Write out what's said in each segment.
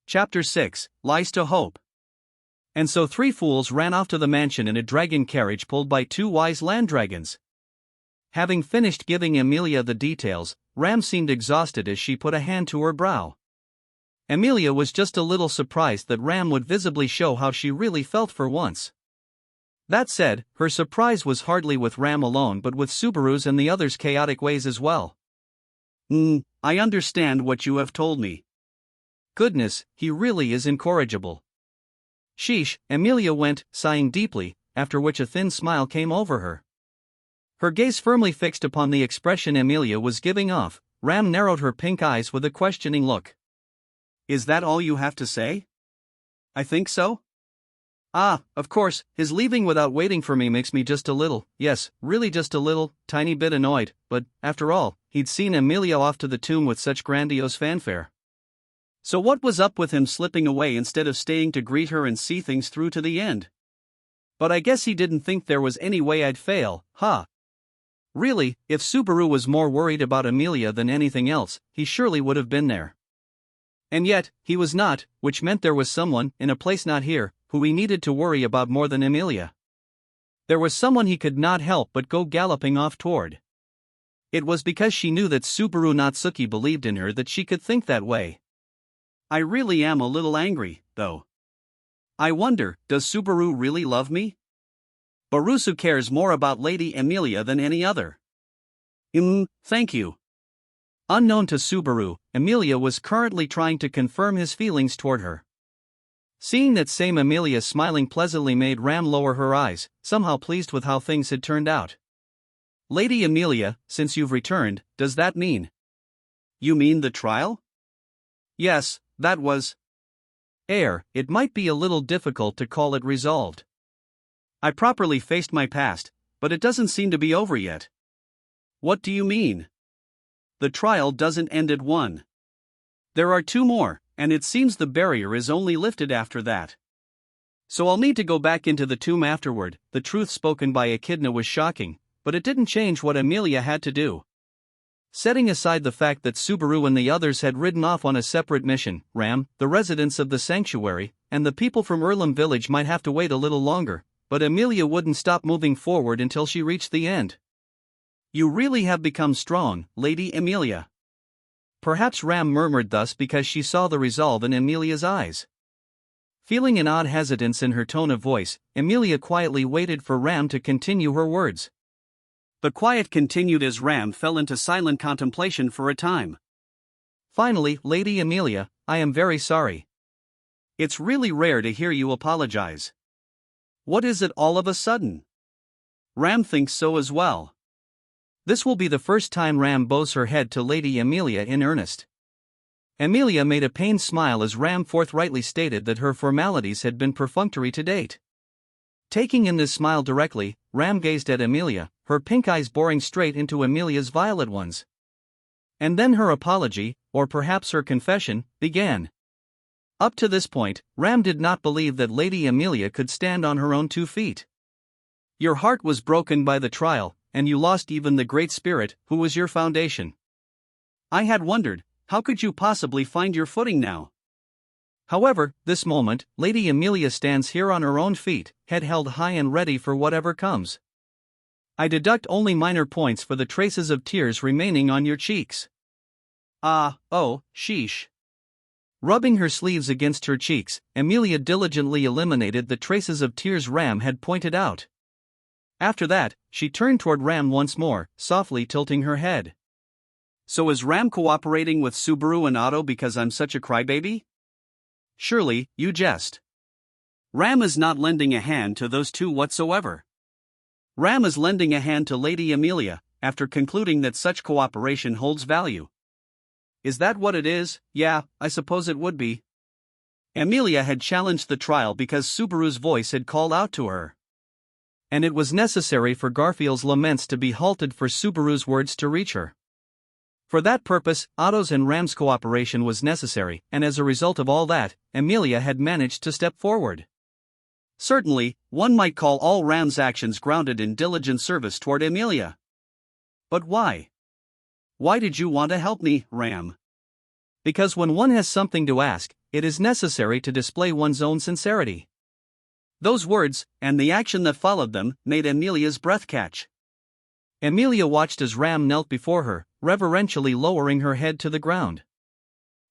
Chapter 6, Lies to Hope. And so three fools ran off to the mansion in a dragon carriage pulled by two wise land dragons. Having finished giving Emilia the details, Ram seemed exhausted as she put a hand to her brow. Emilia was just a little surprised that Ram would visibly show how she really felt for once. That said, her surprise was hardly with Ram alone but with Subaru's and the others' chaotic ways as well. I understand what you have told me. Goodness, he really is incorrigible. Sheesh, Emilia went, sighing deeply, after which a thin smile came over her. Her gaze firmly fixed upon the expression Emilia was giving off, Ram narrowed her pink eyes with a questioning look. Is that all you have to say? I think so. Of course, his leaving without waiting for me makes me just a little, yes, really just a little, tiny bit annoyed, but, after all, he'd seen Emilia off to the tomb with such grandiose fanfare. So what was up with him slipping away instead of staying to greet her and see things through to the end? But I guess he didn't think there was any way I'd fail, huh? Really, if Subaru was more worried about Emilia than anything else, he surely would have been there. And yet, he was not, which meant there was someone, in a place not here, who he needed to worry about more than Emilia. There was someone he could not help but go galloping off toward. It was because she knew that Subaru Natsuki believed in her that she could think that way. I really am a little angry, though. I wonder, does Subaru really love me? Barusu cares more about Lady Emilia than any other. Thank you. Unknown to Subaru, Emilia was currently trying to confirm his feelings toward her. Seeing that same Emilia smiling pleasantly made Ram lower her eyes, somehow pleased with how things had turned out. Lady Emilia, since you've returned, does that mean? You mean the trial? Yes, that was. It might be a little difficult to call it resolved. I properly faced my past, but it doesn't seem to be over yet. What do you mean? The trial doesn't end at 1. There are 2 more, and it seems the barrier is only lifted after that. So I'll need to go back into the tomb afterward. The truth spoken by Echidna was shocking, but it didn't change what Emilia had to do. Setting aside the fact that Subaru and the others had ridden off on a separate mission, Ram, the residents of the sanctuary, and the people from Erlam village might have to wait a little longer, but Emilia wouldn't stop moving forward until she reached the end. You really have become strong, Lady Emilia. Perhaps Ram murmured thus because she saw the resolve in Emilia's eyes. Feeling an odd hesitance in her tone of voice, Emilia quietly waited for Ram to continue her words. The quiet continued as Ram fell into silent contemplation for a time. Finally, Lady Emilia, I am very sorry. It's really rare to hear you apologize. What is it all of a sudden? Ram thinks so as well. This will be the first time Ram bows her head to Lady Emilia in earnest. Emilia made a pained smile as Ram forthrightly stated that her formalities had been perfunctory to date. Taking in this smile directly, Ram gazed at Emilia, her pink eyes boring straight into Emilia's violet ones. And then her apology, or perhaps her confession, began. Up to this point, Ram did not believe that Lady Emilia could stand on her own 2 feet. Your heart was broken by the trial, and you lost even the Great Spirit, who was your foundation. I had wondered, how could you possibly find your footing now? However, this moment, Lady Emilia stands here on her own feet, head held high and ready for whatever comes. I deduct only minor points for the traces of tears remaining on your cheeks. Sheesh. Rubbing her sleeves against her cheeks, Emilia diligently eliminated the traces of tears Ram had pointed out. After that, she turned toward Ram once more, softly tilting her head. So is Ram cooperating with Subaru and Otto because I'm such a crybaby? Surely, you jest. Ram is not lending a hand to those 2 whatsoever. Ram is lending a hand to Lady Emilia, after concluding that such cooperation holds value. Is that what it is? Yeah, I suppose it would be. Emilia had challenged the trial because Subaru's voice had called out to her. And it was necessary for Garfield's laments to be halted for Subaru's words to reach her. For that purpose, Otto's and Ram's cooperation was necessary, and as a result of all that, Emilia had managed to step forward. Certainly, one might call all Ram's actions grounded in diligent service toward Emilia. But why? Why did you want to help me, Ram? Because when one has something to ask, it is necessary to display one's own sincerity. Those words, and the action that followed them, made Emilia's breath catch. Emilia watched as Ram knelt before her, reverentially lowering her head to the ground.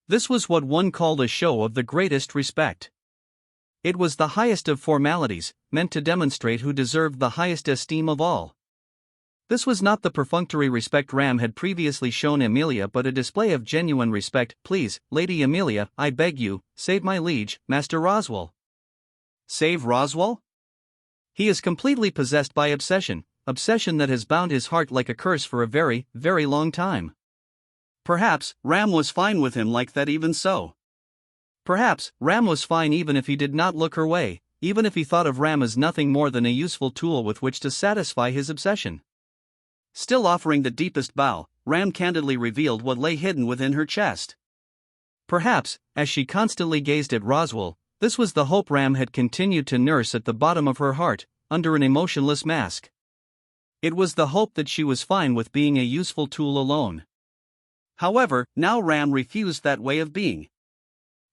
This was what one called a show of the greatest respect. It was the highest of formalities, meant to demonstrate who deserved the highest esteem of all. This was not the perfunctory respect Ram had previously shown Emilia, but a display of genuine respect. "Please, Lady Emilia, I beg you, save my liege, Master Roswell." Save Roswell? He is completely possessed by obsession that has bound his heart like a curse for a very, very long time. Perhaps Ram was fine with him like that even so. Perhaps Ram was fine even if he did not look her way, even if he thought of Ram as nothing more than a useful tool with which to satisfy his obsession. Still offering the deepest bow, Ram candidly revealed what lay hidden within her chest. Perhaps, as she constantly gazed at Roswell, this was the hope Ram had continued to nurse at the bottom of her heart, under an emotionless mask. It was the hope that she was fine with being a useful tool alone. However, now Ram refused that way of being.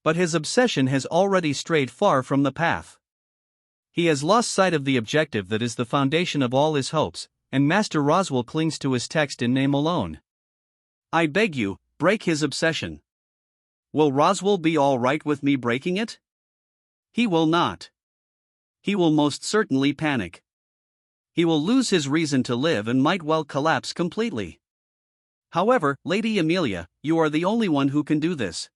But his obsession has already strayed far from the path. He has lost sight of the objective that is the foundation of all his hopes, and Master Roswell clings to his text in name alone. I beg you, break his obsession. Will Roswell be all right with me breaking it? He will not. He will most certainly panic. He will lose his reason to live and might well collapse completely. However, Lady Emilia, you are the only one who can do this.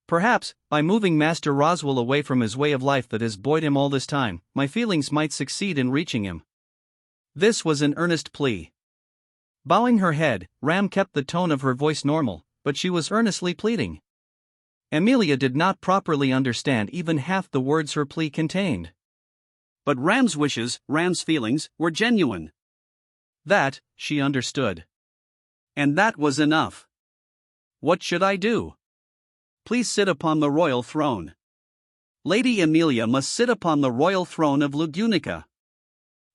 Perhaps, by moving Master Roswell away from his way of life that has buoyed him all this time, my feelings might succeed in reaching him. This was an earnest plea. Bowing her head, Ram kept the tone of her voice normal, but she was earnestly pleading. Emilia did not properly understand even half the words her plea contained. But Ram's wishes, Ram's feelings, were genuine. That, she understood. And that was enough. What should I do? Please sit upon the royal throne. Lady Emilia must sit upon the royal throne of Lugunica.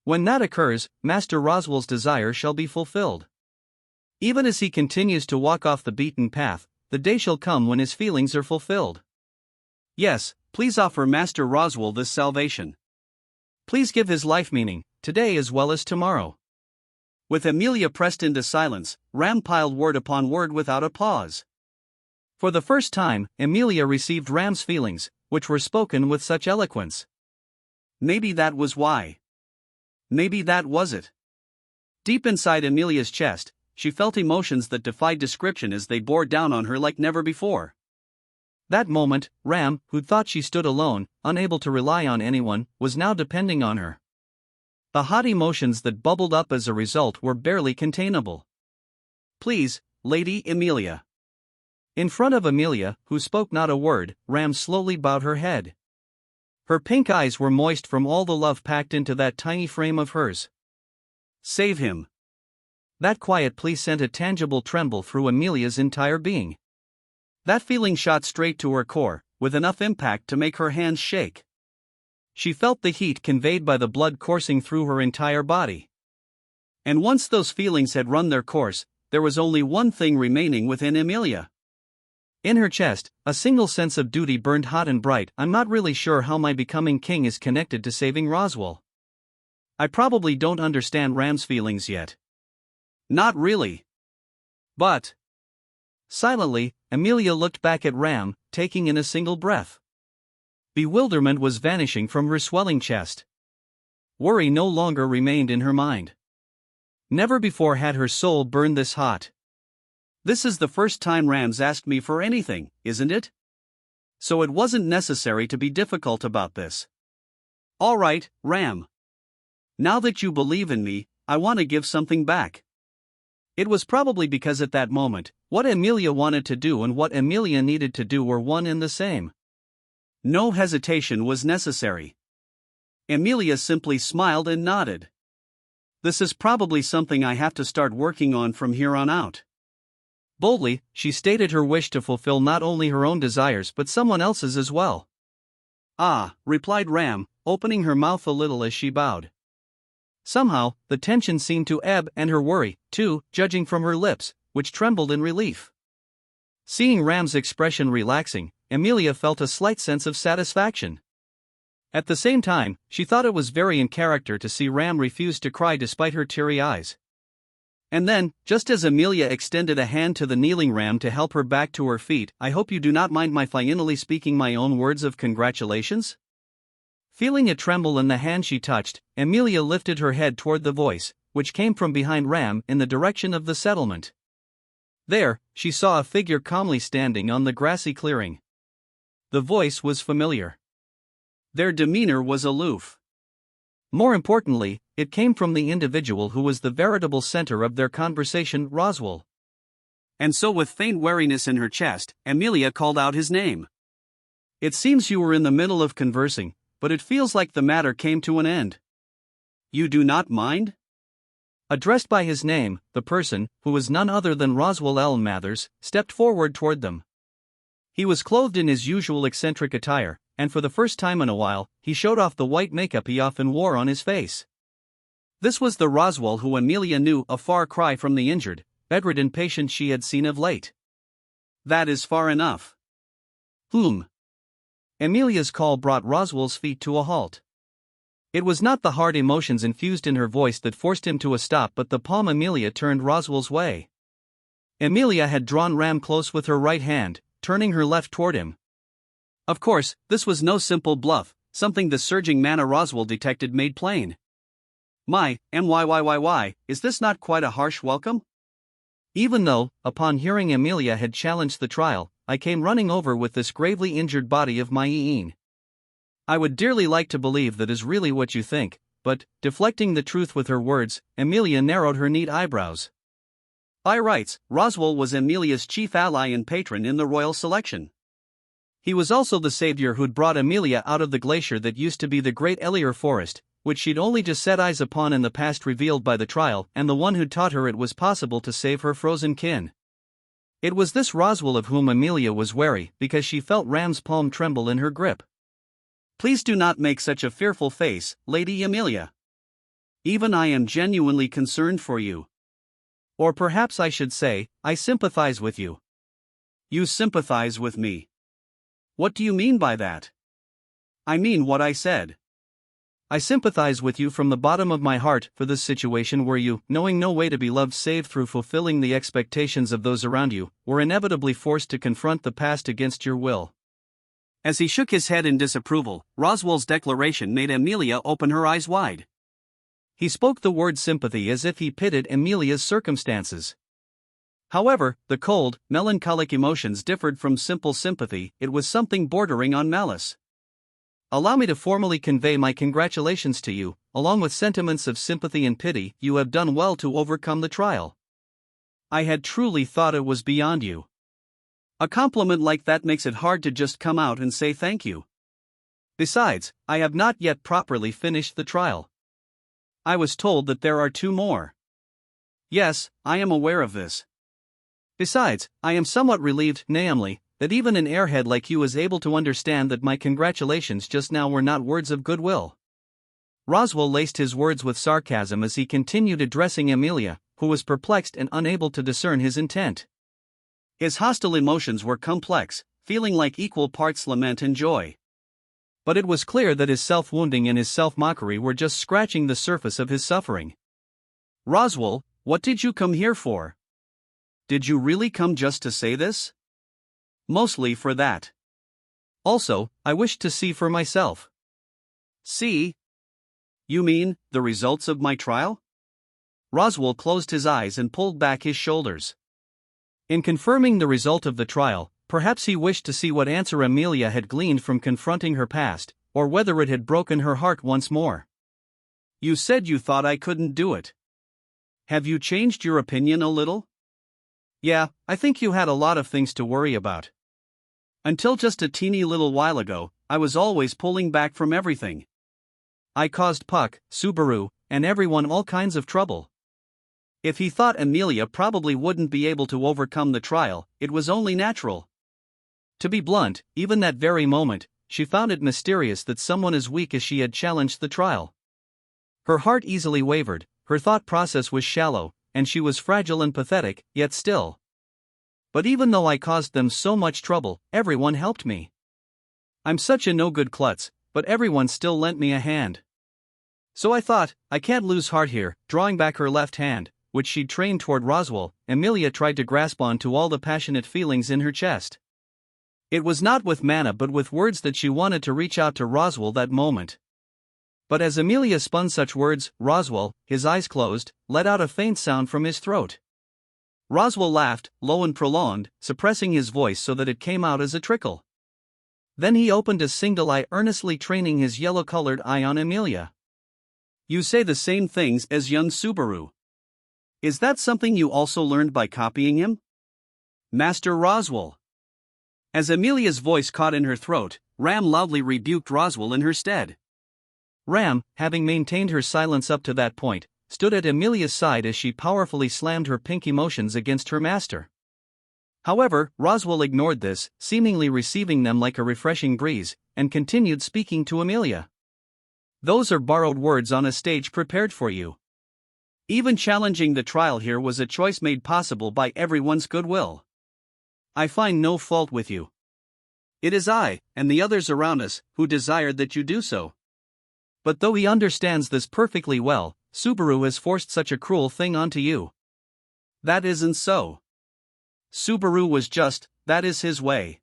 When that occurs, Master Roswell's desire shall be fulfilled. Even as he continues to walk off the beaten path, the day shall come when his feelings are fulfilled. Yes, please offer Master Roswell this salvation. Please give his life meaning, today as well as tomorrow. With Emilia pressed into silence, Ram piled word upon word without a pause. For the first time, Emilia received Ram's feelings, which were spoken with such eloquence. Maybe that was why. Maybe that was it. Deep inside Emilia's chest, she felt emotions that defied description as they bore down on her like never before. That moment, Ram, who thought she stood alone, unable to rely on anyone, was now depending on her. The hot emotions that bubbled up as a result were barely containable. Please, Lady Emilia. In front of Emilia, who spoke not a word, Ram slowly bowed her head. Her pink eyes were moist from all the love packed into that tiny frame of hers. Save him. That quiet plea sent a tangible tremble through Emilia's entire being. That feeling shot straight to her core, with enough impact to make her hands shake. She felt the heat conveyed by the blood coursing through her entire body. And once those feelings had run their course, there was only one thing remaining within Emilia. In her chest, a single sense of duty burned hot and bright. I'm not really sure how my becoming king is connected to saving Roswell. I probably don't understand Ram's feelings yet. Not really. But. Silently, Emilia looked back at Ram, taking in a single breath. Bewilderment was vanishing from her swelling chest. Worry no longer remained in her mind. Never before had her soul burned this hot. This is the first time Ram's asked me for anything, isn't it? So it wasn't necessary to be difficult about this. All right, Ram. Now that you believe in me, I want to give something back. It was probably because at that moment, what Emilia wanted to do and what Emilia needed to do were one and the same. No hesitation was necessary. Emilia simply smiled and nodded. This is probably something I have to start working on from here on out. Boldly, she stated her wish to fulfill not only her own desires but someone else's as well. Ah, replied Ram, opening her mouth a little as she bowed. Somehow, the tension seemed to ebb and her worry, too, judging from her lips, which trembled in relief. Seeing Ram's expression relaxing, Amelia felt a slight sense of satisfaction. At the same time, she thought it was very in character to see Ram refuse to cry despite her teary eyes. And then, just as Amelia extended a hand to the kneeling Ram to help her back to her feet, "I hope you do not mind my finally speaking my own words of congratulations?" Feeling a tremble in the hand she touched, Amelia lifted her head toward the voice, which came from behind Ram in the direction of the settlement. There, she saw a figure calmly standing on the grassy clearing. The voice was familiar. Their demeanor was aloof. More importantly, it came from the individual who was the veritable center of their conversation, Roswell. And so, with faint wariness in her chest, Amelia called out his name. "It seems you were in the middle of conversing, but it feels like the matter came to an end. You do not mind?" Addressed by his name, the person, who was none other than Roswell L. Mathers, stepped forward toward them. He was clothed in his usual eccentric attire, and for the first time in a while, he showed off the white makeup he often wore on his face. This was the Roswell who Amelia knew, a far cry from the injured, bedridden patient she had seen of late. "That is far enough." Amelia's call brought Roswell's feet to a halt. It was not the hard emotions infused in her voice that forced him to a stop, but the palm Amelia turned Roswell's way. Amelia had drawn Ram close with her right hand, turning her left toward him. Of course, this was no simple bluff, something the surging mana Roswell detected made plain. "My, MYYYY, is this not quite a harsh welcome?" Even though, upon hearing Amelia had challenged the trial, I came running over with this gravely injured body of my Iin. I would dearly like to believe that is really what you think, but, deflecting the truth with her words, Amelia narrowed her neat eyebrows. By rights, Roswell was Amelia's chief ally and patron in the royal selection. He was also the savior who'd brought Amelia out of the glacier that used to be the Great Elier Forest, which she'd only just set eyes upon in the past revealed by the trial, and the one who'd taught her it was possible to save her frozen kin. It was this Roswell of whom Amelia was wary, because she felt Ram's palm tremble in her grip. "Please do not make such a fearful face, Lady Amelia. Even I am genuinely concerned for you. Or perhaps I should say, I sympathize with you." "You sympathize with me? What do you mean by that?" "I mean what I said. I sympathize with you from the bottom of my heart for this situation where you, knowing no way to be loved save through fulfilling the expectations of those around you, were inevitably forced to confront the past against your will." As he shook his head in disapproval, Roswell's declaration made Amelia open her eyes wide. He spoke the word sympathy as if he pitied Amelia's circumstances. However, the cold, melancholic emotions differed from simple sympathy, it was something bordering on malice. "Allow me to formally convey my congratulations to you, along with sentiments of sympathy and pity. You have done well to overcome the trial. I had truly thought it was beyond you." A compliment like that makes it hard to just come out and say thank you. "Besides, I have not yet properly finished the trial. I was told that there are 2 more. "Yes, I am aware of this. Besides, I am somewhat relieved, namely, that even an airhead like you is able to understand that my congratulations just now were not words of goodwill." Roswell laced his words with sarcasm as he continued addressing Amelia, who was perplexed and unable to discern his intent. His hostile emotions were complex, feeling like equal parts lament and joy. But it was clear that his self-wounding and his self-mockery were just scratching the surface of his suffering. "Roswell, what did you come here for? Did you really come just to say this?" "Mostly for that. Also, I wished to see for myself." "See? You mean, the results of my trial?" Roswell closed his eyes and pulled back his shoulders. In confirming the result of the trial, perhaps he wished to see what answer Amelia had gleaned from confronting her past, or whether it had broken her heart once more. "You said you thought I couldn't do it. Have you changed your opinion a little?" "Yeah, I think you had a lot of things to worry about. Until just a teeny little while ago, I was always pulling back from everything. I caused Puck, Subaru, and everyone all kinds of trouble." If he thought Amelia probably wouldn't be able to overcome the trial, it was only natural. To be blunt, even that very moment, she found it mysterious that someone as weak as she had challenged the trial. Her heart easily wavered, her thought process was shallow, and she was fragile and pathetic, yet still. But even though I caused them so much trouble, everyone helped me. I'm such a no-good klutz, but everyone still lent me a hand. So I thought, I can't lose heart here. Drawing back her left hand, which she'd trained toward Roswell, Emilia tried to grasp on to all the passionate feelings in her chest. It was not with manna but with words that she wanted to reach out to Roswell that moment. But as Emilia spun such words, Roswell, his eyes closed, let out a faint sound from his throat. Roswell laughed, low and prolonged, suppressing his voice so that it came out as a trickle. Then he opened a single eye, earnestly training his yellow-colored eye on Emilia. You say the same things as young Subaru. Is that something you also learned by copying him? Master Roswell. As Emilia's voice caught in her throat, Ram loudly rebuked Roswell in her stead. Ram, having maintained her silence up to that point, stood at Emilia's side as she powerfully slammed her pink emotions against her master. However, Roswell ignored this, seemingly receiving them like a refreshing breeze, and continued speaking to Emilia. Those are borrowed words on a stage prepared for you. Even challenging the trial here was a choice made possible by everyone's goodwill. I find no fault with you. It is I, and the others around us, who desired that you do so. But though he understands this perfectly well, Subaru has forced such a cruel thing onto you. That isn't so. Subaru was just, that is his way.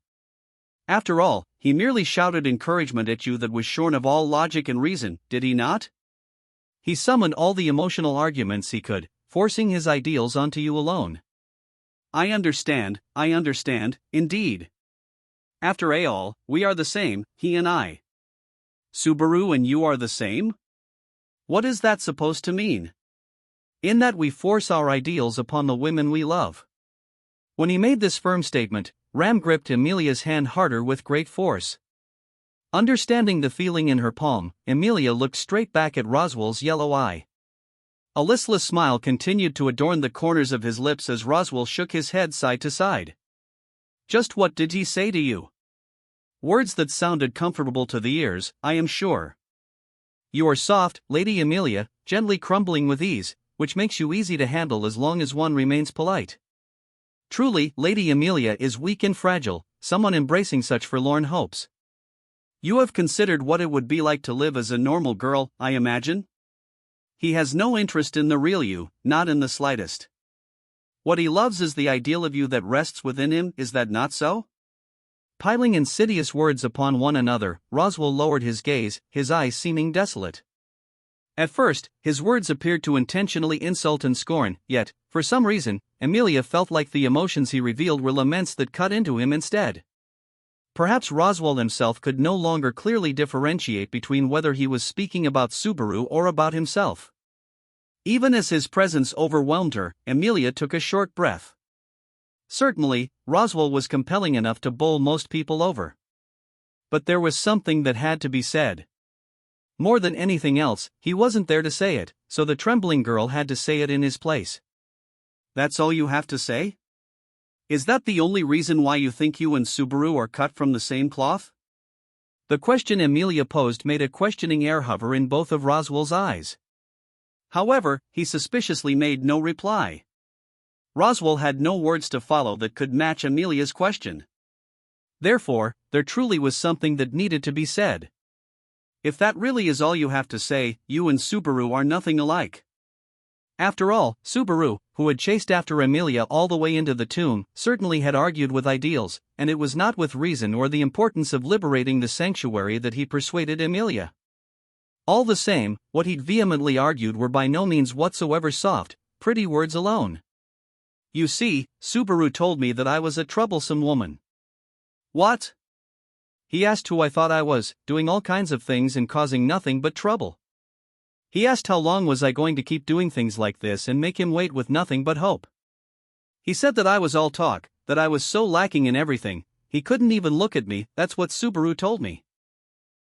After all, he merely shouted encouragement at you that was shorn of all logic and reason, did he not? He summoned all the emotional arguments he could, forcing his ideals onto you alone. I understand, indeed. After all, we are the same, he and I. Subaru and you are the same? What is that supposed to mean? In that we force our ideals upon the women we love. When he made this firm statement, Ram gripped Emilia's hand harder with great force. Understanding the feeling in her palm, Emilia looked straight back at Roswell's yellow eye. A listless smile continued to adorn the corners of his lips as Roswell shook his head side to side. Just what did he say to you? Words that sounded comfortable to the ears, I am sure. You are soft, Lady Emilia, gently crumbling with ease, which makes you easy to handle as long as one remains polite. Truly, Lady Emilia is weak and fragile, someone embracing such forlorn hopes. You have considered what it would be like to live as a normal girl, I imagine? He has no interest in the real you, not in the slightest. What he loves is the ideal of you that rests within him, is that not so? Piling insidious words upon one another, Roswell lowered his gaze, his eyes seeming desolate. At first, his words appeared to intentionally insult and scorn, yet, for some reason, Emilia felt like the emotions he revealed were laments that cut into him instead. Perhaps Roswell himself could no longer clearly differentiate between whether he was speaking about Subaru or about himself. Even as his presence overwhelmed her, Emilia took a short breath. Certainly, Roswell was compelling enough to bowl most people over. But there was something that had to be said. More than anything else, he wasn't there to say it, so the trembling girl had to say it in his place. That's all you have to say? Is that the only reason why you think you and Subaru are cut from the same cloth? The question Emilia posed made a questioning air hover in both of Roswell's eyes. However, he suspiciously made no reply. Roswell had no words to follow that could match Emilia's question. Therefore, there truly was something that needed to be said. If that really is all you have to say, you and Subaru are nothing alike. After all, Subaru, who had chased after Emilia all the way into the tomb, certainly had argued with ideals, and it was not with reason or the importance of liberating the sanctuary that he persuaded Emilia. All the same, what he'd vehemently argued were by no means whatsoever soft, pretty words alone. You see, Subaru told me that I was a troublesome woman. What? He asked who I thought I was, doing all kinds of things and causing nothing but trouble. He asked how long was I going to keep doing things like this and make him wait with nothing but hope. He said that I was all talk, that I was so lacking in everything, he couldn't even look at me, that's what Subaru told me.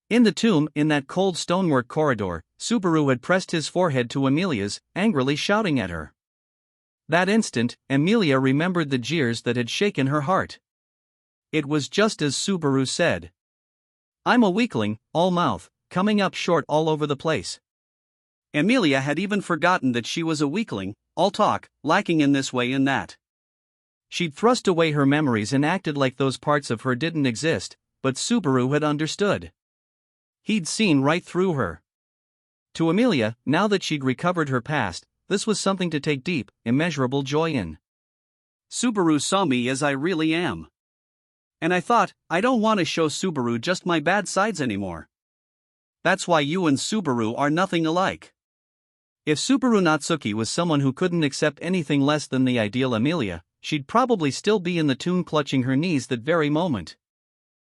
In the tomb, in that cold stonework corridor, Subaru had pressed his forehead to Emilia's, angrily shouting at her. That instant, Emilia remembered the jeers that had shaken her heart. It was just as Subaru said. I'm a weakling, all mouth, coming up short all over the place. Emilia had even forgotten that she was a weakling, all talk, lacking in this way and that. She'd thrust away her memories and acted like those parts of her didn't exist, but Subaru had understood. He'd seen right through her. To Amelia, now that she'd recovered her past, this was something to take deep, immeasurable joy in. Subaru saw me as I really am. And I thought, I don't want to show Subaru just my bad sides anymore. That's why you and Subaru are nothing alike. If Subaru Natsuki was someone who couldn't accept anything less than the ideal Amelia, she'd probably still be in the tomb clutching her knees that very moment.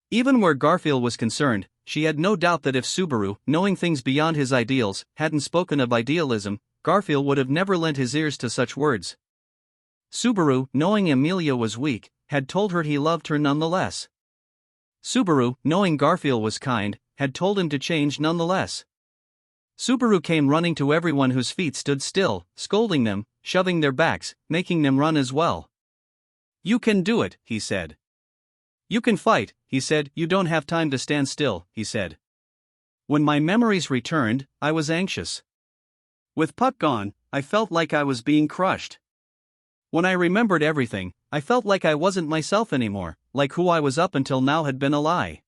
Even where Garfield was concerned, she had no doubt that if Subaru, knowing things beyond his ideals, hadn't spoken of idealism, Garfield would have never lent his ears to such words. Subaru, knowing Amelia was weak, had told her he loved her nonetheless. Subaru, knowing Garfield was kind, had told him to change nonetheless. Subaru came running to everyone whose feet stood still, scolding them, shoving their backs, making them run as well. You can do it, he said. You can fight, he said. You don't have time to stand still, he said. When my memories returned, I was anxious. With Puck gone, I felt like I was being crushed. When I remembered everything, I felt like I wasn't myself anymore, like who I was up until now had been a lie.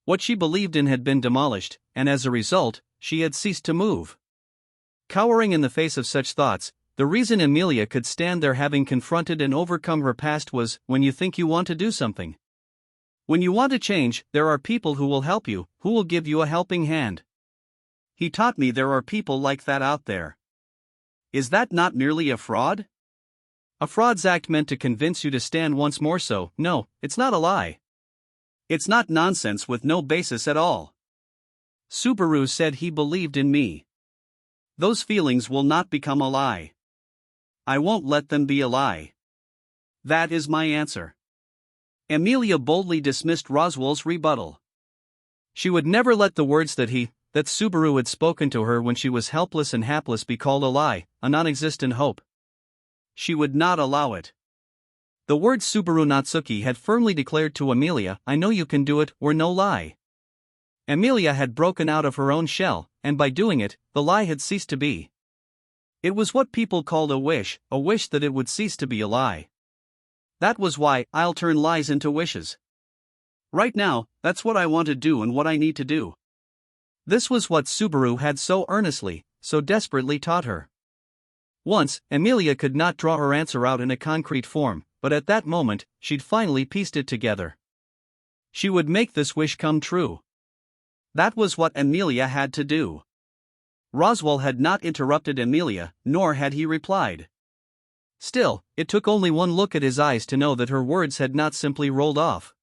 What she believed in had been demolished, and as a result, she had ceased to move. Cowering in the face of such thoughts, the reason Amelia could stand there having confronted and overcome her past was, when you think you want to do something. When you want to change, there are people who will help you, who will give you a helping hand. He taught me there are people like that out there. Is that not merely a fraud? A fraud's act meant to convince you to stand once more, so, no, it's not a lie. It's not nonsense with no basis at all. Subaru said he believed in me. Those feelings will not become a lie. I won't let them be a lie. That is my answer. Amelia boldly dismissed Roswell's rebuttal. She would never let the words that Subaru had spoken to her when she was helpless and hapless be called a lie, a non-existent hope. She would not allow it. The words Subaru Natsuki had firmly declared to Amelia, "I know you can do it," were no lie. Amelia had broken out of her own shell, and by doing it, the lie had ceased to be. It was what people called a wish that it would cease to be a lie. That was why I'll turn lies into wishes. Right now, that's what I want to do and what I need to do. This was what Subaru had so earnestly, so desperately taught her. Once, Amelia could not draw her answer out in a concrete form, but at that moment, she'd finally pieced it together. She would make this wish come true. That was what Amelia had to do. Roswell had not interrupted Amelia, nor had he replied. Still, it took only one look at his eyes to know that her words had not simply rolled off.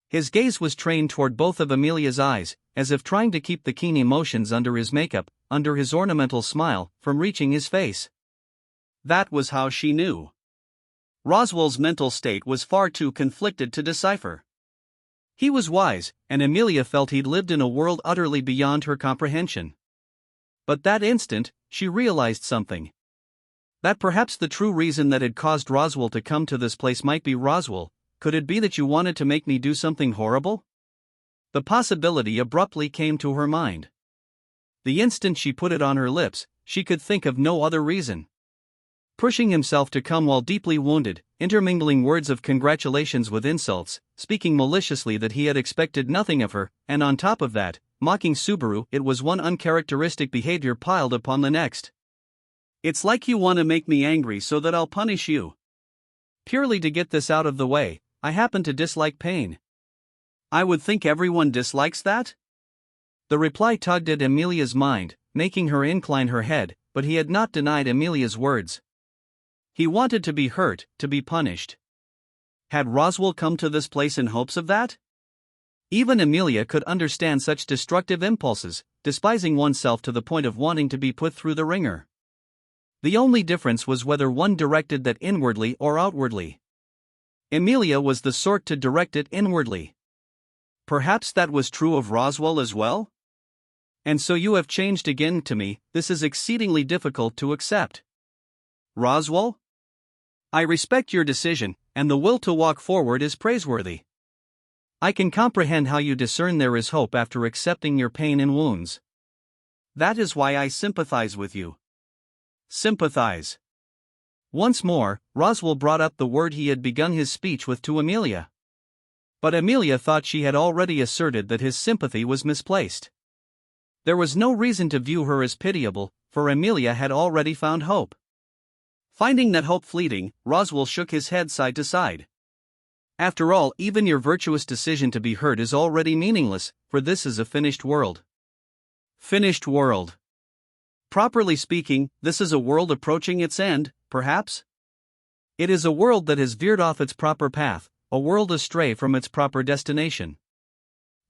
His gaze was trained toward both of Amelia's eyes, as if trying to keep the keen emotions under his makeup, under his ornamental smile, from reaching his face. That was how she knew. Roswell's mental state was far too conflicted to decipher. He was wise, and Amelia felt he'd lived in a world utterly beyond her comprehension. But that instant, she realized something. That perhaps the true reason that had caused Roswell to come to this place might be Roswell. Could it be that you wanted to make me do something horrible? The possibility abruptly came to her mind. The instant she put it on her lips, she could think of no other reason. Pushing himself to come while deeply wounded, intermingling words of congratulations with insults, speaking maliciously that he had expected nothing of her, and on top of that, mocking Subaru, it was one uncharacteristic behavior piled upon the next. It's like you want to make me angry so that I'll punish you. Purely to get this out of the way, I happen to dislike pain. I would think everyone dislikes that? The reply tugged at Amelia's mind, making her incline her head, but he had not denied Amelia's words. He wanted to be hurt, to be punished. Had Roswell come to this place in hopes of that? Even Amelia could understand such destructive impulses, despising oneself to the point of wanting to be put through the ringer. The only difference was whether one directed that inwardly or outwardly. Amelia was the sort to direct it inwardly. Perhaps that was true of Roswell as well? And so you have changed again to me, this is exceedingly difficult to accept. Roswell? I respect your decision, and the will to walk forward is praiseworthy. I can comprehend how you discern there is hope after accepting your pain and wounds. That is why I sympathize with you. Sympathize. Once more, Roswell brought up the word he had begun his speech with to Amelia. But Amelia thought she had already asserted that his sympathy was misplaced. There was no reason to view her as pitiable, for Amelia had already found hope. Finding that hope fleeting, Roswell shook his head side to side. After all, even your virtuous decision to be hurt is already meaningless, for this is a finished world. Finished world. Properly speaking, this is a world approaching its end, perhaps? It is a world that has veered off its proper path, a world astray from its proper destination.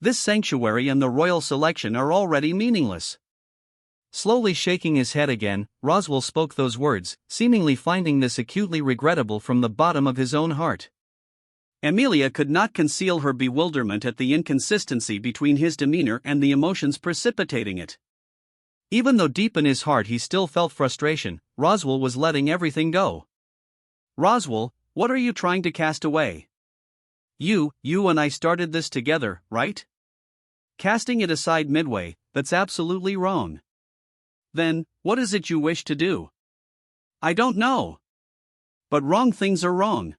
This sanctuary and the royal selection are already meaningless. Slowly shaking his head again, Roswell spoke those words, seemingly finding this acutely regrettable from the bottom of his own heart. Amelia could not conceal her bewilderment at the inconsistency between his demeanor and the emotions precipitating it. Even though deep in his heart he still felt frustration, Roswell was letting everything go. Roswell, what are you trying to cast away? You and I started this together, right? Casting it aside midway, that's absolutely wrong. Then, what is it you wish to do? I don't know. But wrong things are wrong.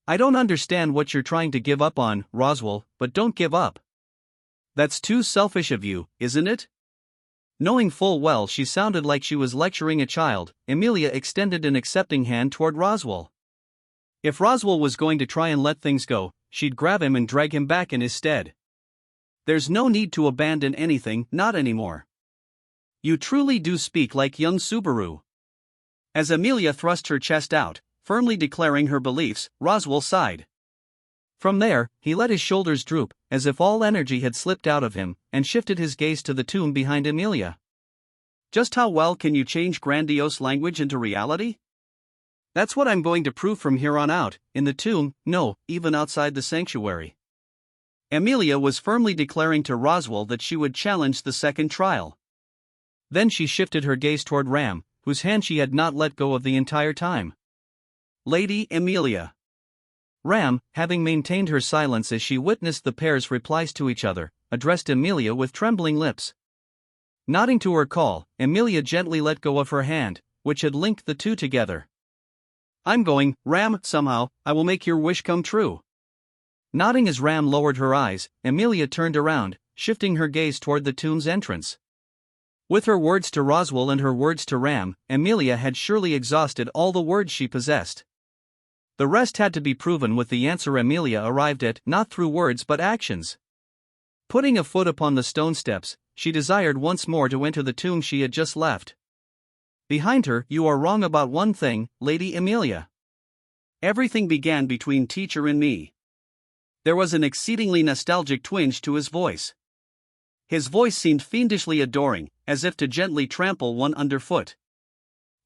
I don't understand what you're trying to give up on, Roswell, but don't give up. That's too selfish of you, isn't it? Knowing full well she sounded like she was lecturing a child, Amelia extended an accepting hand toward Roswell. If Roswell was going to try and let things go, she'd grab him and drag him back in his stead. There's no need to abandon anything, not anymore. You truly do speak like young Subaru. As Amelia thrust her chest out, firmly declaring her beliefs, Roswell sighed. From there, he let his shoulders droop, as if all energy had slipped out of him, and shifted his gaze to the tomb behind Amelia. Just how well can you change grandiose language into reality? That's what I'm going to prove from here on out, in the tomb, no, even outside the sanctuary. Amelia was firmly declaring to Roswell that she would challenge the second trial. Then she shifted her gaze toward Ram, whose hand she had not let go of the entire time. Lady Amelia. Ram, having maintained her silence as she witnessed the pair's replies to each other, addressed Amelia with trembling lips. Nodding to her call, Amelia gently let go of her hand, which had linked the two together. I'm going, Ram, somehow, I will make your wish come true. Nodding as Ram lowered her eyes, Amelia turned around, shifting her gaze toward the tomb's entrance. With her words to Roswell and her words to Ram, Amelia had surely exhausted all the words she possessed. The rest had to be proven with the answer Amelia arrived at, not through words but actions. Putting a foot upon the stone steps, she desired once more to enter the tomb she had just left. Behind her, you are wrong about one thing, Lady Amelia. Everything began between teacher and me. There was an exceedingly nostalgic twinge to his voice. His voice seemed fiendishly adoring, as if to gently trample one underfoot.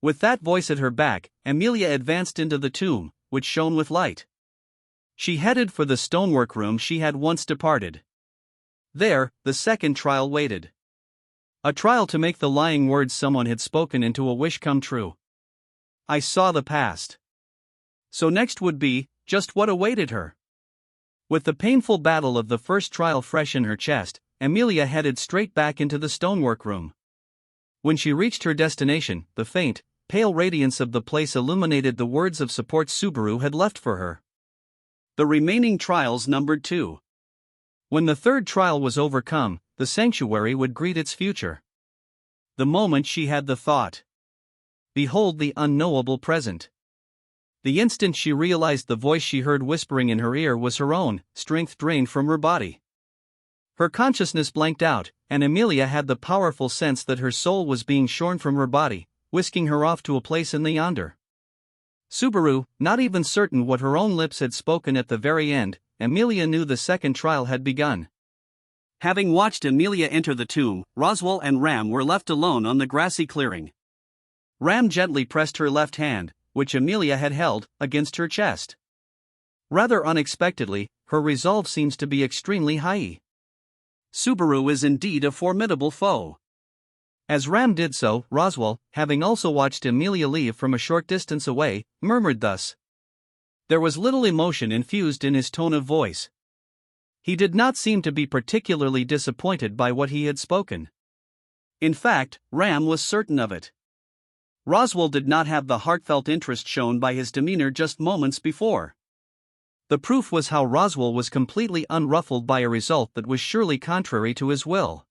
With that voice at her back, Amelia advanced into the tomb, which shone with light. She headed for the stonework room she had once departed. There, the second trial waited. A trial to make the lying words someone had spoken into a wish come true. I saw the past. So next would be, just what awaited her. With the painful battle of the first trial fresh in her chest, Amelia headed straight back into the stonework room. When she reached her destination, the faint, pale radiance of the place illuminated the words of support Subaru had left for her. The remaining trials numbered 2. When the third trial was overcome, the sanctuary would greet its future. The moment she had the thought. Behold the unknowable present. The instant she realized the voice she heard whispering in her ear was her own, strength drained from her body. Her consciousness blanked out, and Amelia had the powerful sense that her soul was being shorn from her body, whisking her off to a place in the yonder. Subaru, not even certain what her own lips had spoken at the very end, Amelia knew the second trial had begun. Having watched Amelia enter the tomb, Roswell and Ram were left alone on the grassy clearing. Ram gently pressed her left hand, which Amelia had held, against her chest. Rather unexpectedly, her resolve seems to be extremely high. Subaru is indeed a formidable foe. As Ram did so, Roswell, having also watched Amelia leave from a short distance away, murmured thus. There was little emotion infused in his tone of voice. He did not seem to be particularly disappointed by what he had spoken. In fact, Ram was certain of it. Roswell did not have the heartfelt interest shown by his demeanor just moments before. The proof was how Roswell was completely unruffled by a result that was surely contrary to his will.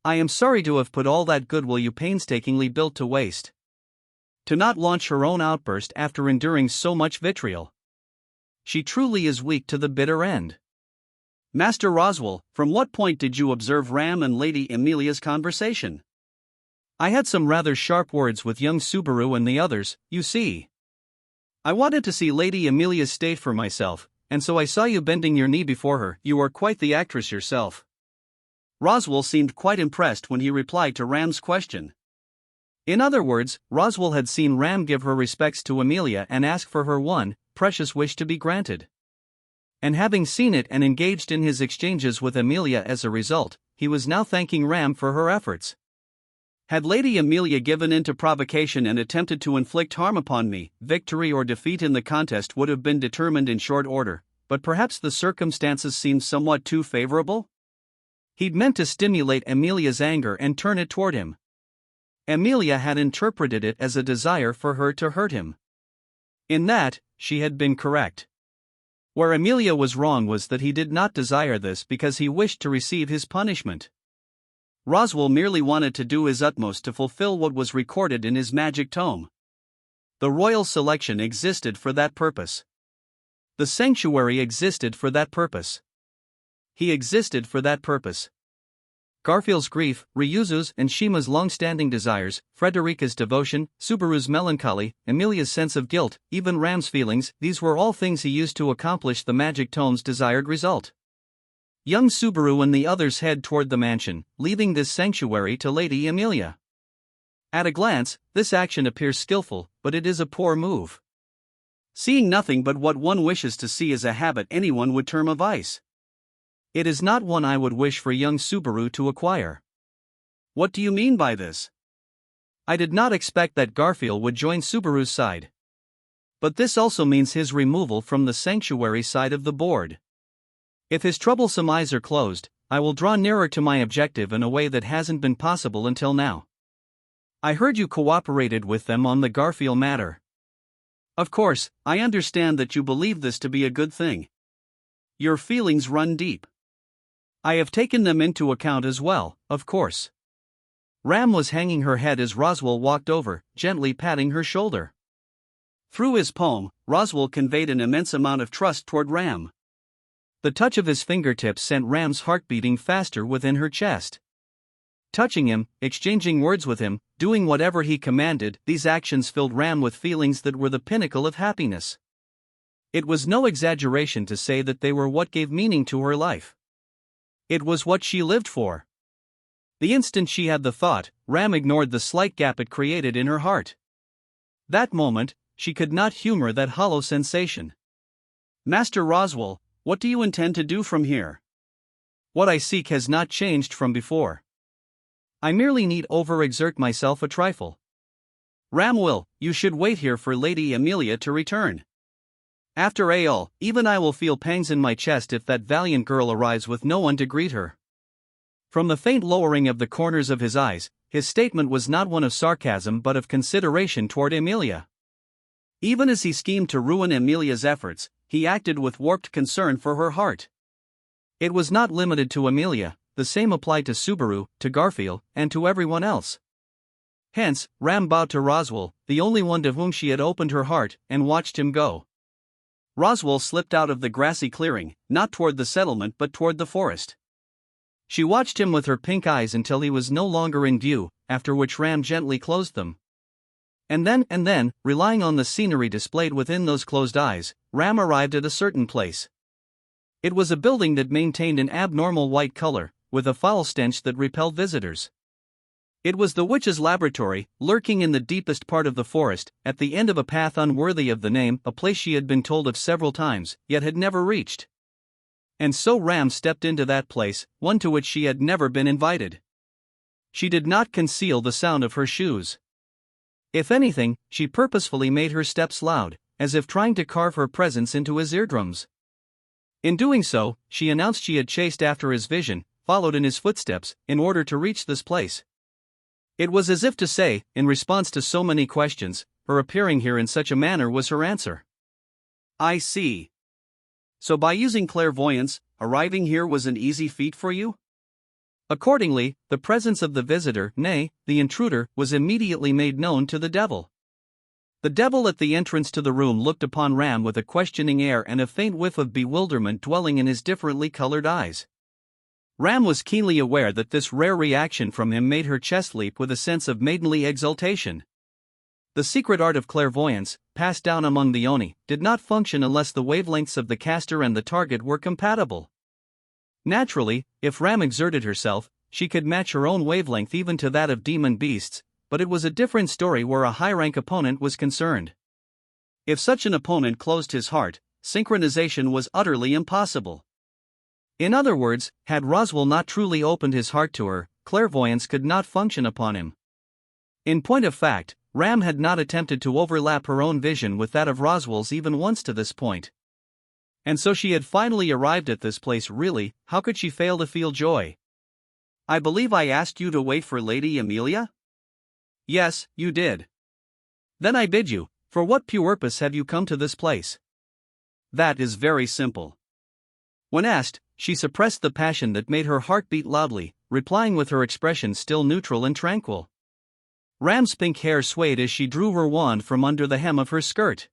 I am sorry to have put all that goodwill you painstakingly built to waste. To not launch her own outburst after enduring so much vitriol. She truly is weak to the bitter end. Master Roswell, from what point did you observe Ram and Lady Amelia's conversation? I had some rather sharp words with young Subaru and the others, you see. I wanted to see Lady Amelia's state for myself, and so I saw you bending your knee before her. You are quite the actress yourself. Roswell seemed quite impressed when he replied to Ram's question. In other words, Roswell had seen Ram give her respects to Amelia and ask for her one precious wish to be granted. And having seen it and engaged in his exchanges with Amelia as a result, he was now thanking Ram for her efforts. Had Lady Amelia given in to provocation and attempted to inflict harm upon me, victory or defeat in the contest would have been determined in short order, but perhaps the circumstances seemed somewhat too favorable? He'd meant to stimulate Amelia's anger and turn it toward him. Amelia had interpreted it as a desire for her to hurt him. In that, she had been correct. Where Amelia was wrong was that he did not desire this because he wished to receive his punishment. Roswell merely wanted to do his utmost to fulfill what was recorded in his magic tome. The royal selection existed for that purpose. The sanctuary existed for that purpose. He existed for that purpose. Garfield's grief, Ryuzu's and Shima's long-standing desires, Frederica's devotion, Subaru's melancholy, Amelia's sense of guilt, even Ram's feelings, these were all things he used to accomplish the magic tome's desired result. Young Subaru and the others head toward the mansion, leaving this sanctuary to Lady Amelia. At a glance, this action appears skillful, but it is a poor move. Seeing nothing but what one wishes to see is a habit anyone would term a vice. It is not one I would wish for young Subaru to acquire. What do you mean by this? I did not expect that Garfield would join Subaru's side. But this also means his removal from the sanctuary side of the board. If his troublesome eyes are closed, I will draw nearer to my objective in a way that hasn't been possible until now. I heard you cooperated with them on the Garfield matter. Of course, I understand that you believe this to be a good thing. Your feelings run deep. I have taken them into account as well, of course. Ram was hanging her head as Roswell walked over, gently patting her shoulder. Through his poem, Roswell conveyed an immense amount of trust toward Ram. The touch of his fingertips sent Ram's heart beating faster within her chest. Touching him, exchanging words with him, doing whatever he commanded, these actions filled Ram with feelings that were the pinnacle of happiness. It was no exaggeration to say that they were what gave meaning to her life. It was what she lived for. The instant she had the thought, Ram ignored the slight gap it created in her heart. That moment, she could not humor that hollow sensation. Master Roswell, what do you intend to do from here? What I seek has not changed from before. I merely need overexert myself a trifle. Ram will, you should wait here for Lady Amelia to return. After all, even I will feel pangs in my chest if that valiant girl arrives with no one to greet her. From the faint lowering of the corners of his eyes, his statement was not one of sarcasm but of consideration toward Amelia. Even as he schemed to ruin Amelia's efforts, he acted with warped concern for her heart. It was not limited to Amelia, the same applied to Subaru, to Garfield, and to everyone else. Hence, Ram bowed to Roswell, the only one to whom she had opened her heart, and watched him go. Roswell slipped out of the grassy clearing, not toward the settlement but toward the forest. She watched him with her pink eyes until he was no longer in view, after which Ram gently closed them. And then, relying on the scenery displayed within those closed eyes, Ram arrived at a certain place. It was a building that maintained an abnormal white color, with a foul stench that repelled visitors. It was the witch's laboratory, lurking in the deepest part of the forest, at the end of a path unworthy of the name, a place she had been told of several times, yet had never reached. And so Ram stepped into that place, one to which she had never been invited. She did not conceal the sound of her shoes. If anything, she purposefully made her steps loud, as if trying to carve her presence into his eardrums. In doing so, she announced she had chased after his vision, followed in his footsteps, in order to reach this place. It was as if to say, in response to so many questions, her appearing here in such a manner was her answer. I see. So by using clairvoyance, arriving here was an easy feat for you? Accordingly, the presence of the visitor, nay, the intruder, was immediately made known to the devil. The devil at the entrance to the room looked upon Ram with a questioning air and a faint whiff of bewilderment dwelling in his differently colored eyes. Ram was keenly aware that this rare reaction from him made her chest leap with a sense of maidenly exultation. The secret art of clairvoyance, passed down among the Oni, did not function unless the wavelengths of the caster and the target were compatible. Naturally, if Ram exerted herself, she could match her own wavelength even to that of demon beasts, but it was a different story where a high-rank opponent was concerned. If such an opponent closed his heart, synchronization was utterly impossible. In other words, had Roswell not truly opened his heart to her, clairvoyance could not function upon him. In point of fact, Ram had not attempted to overlap her own vision with that of Roswell's even once to this point. And so she had finally arrived at this place. Really, how could she fail to feel joy? I believe I asked you to wait for Lady Amelia? Yes, you did. Then I bid you, for what purpose have you come to this place? That is very simple. When asked, she suppressed the passion that made her heart beat loudly, replying with her expression still neutral and tranquil. Ram's pink hair swayed as she drew her wand from under the hem of her skirt.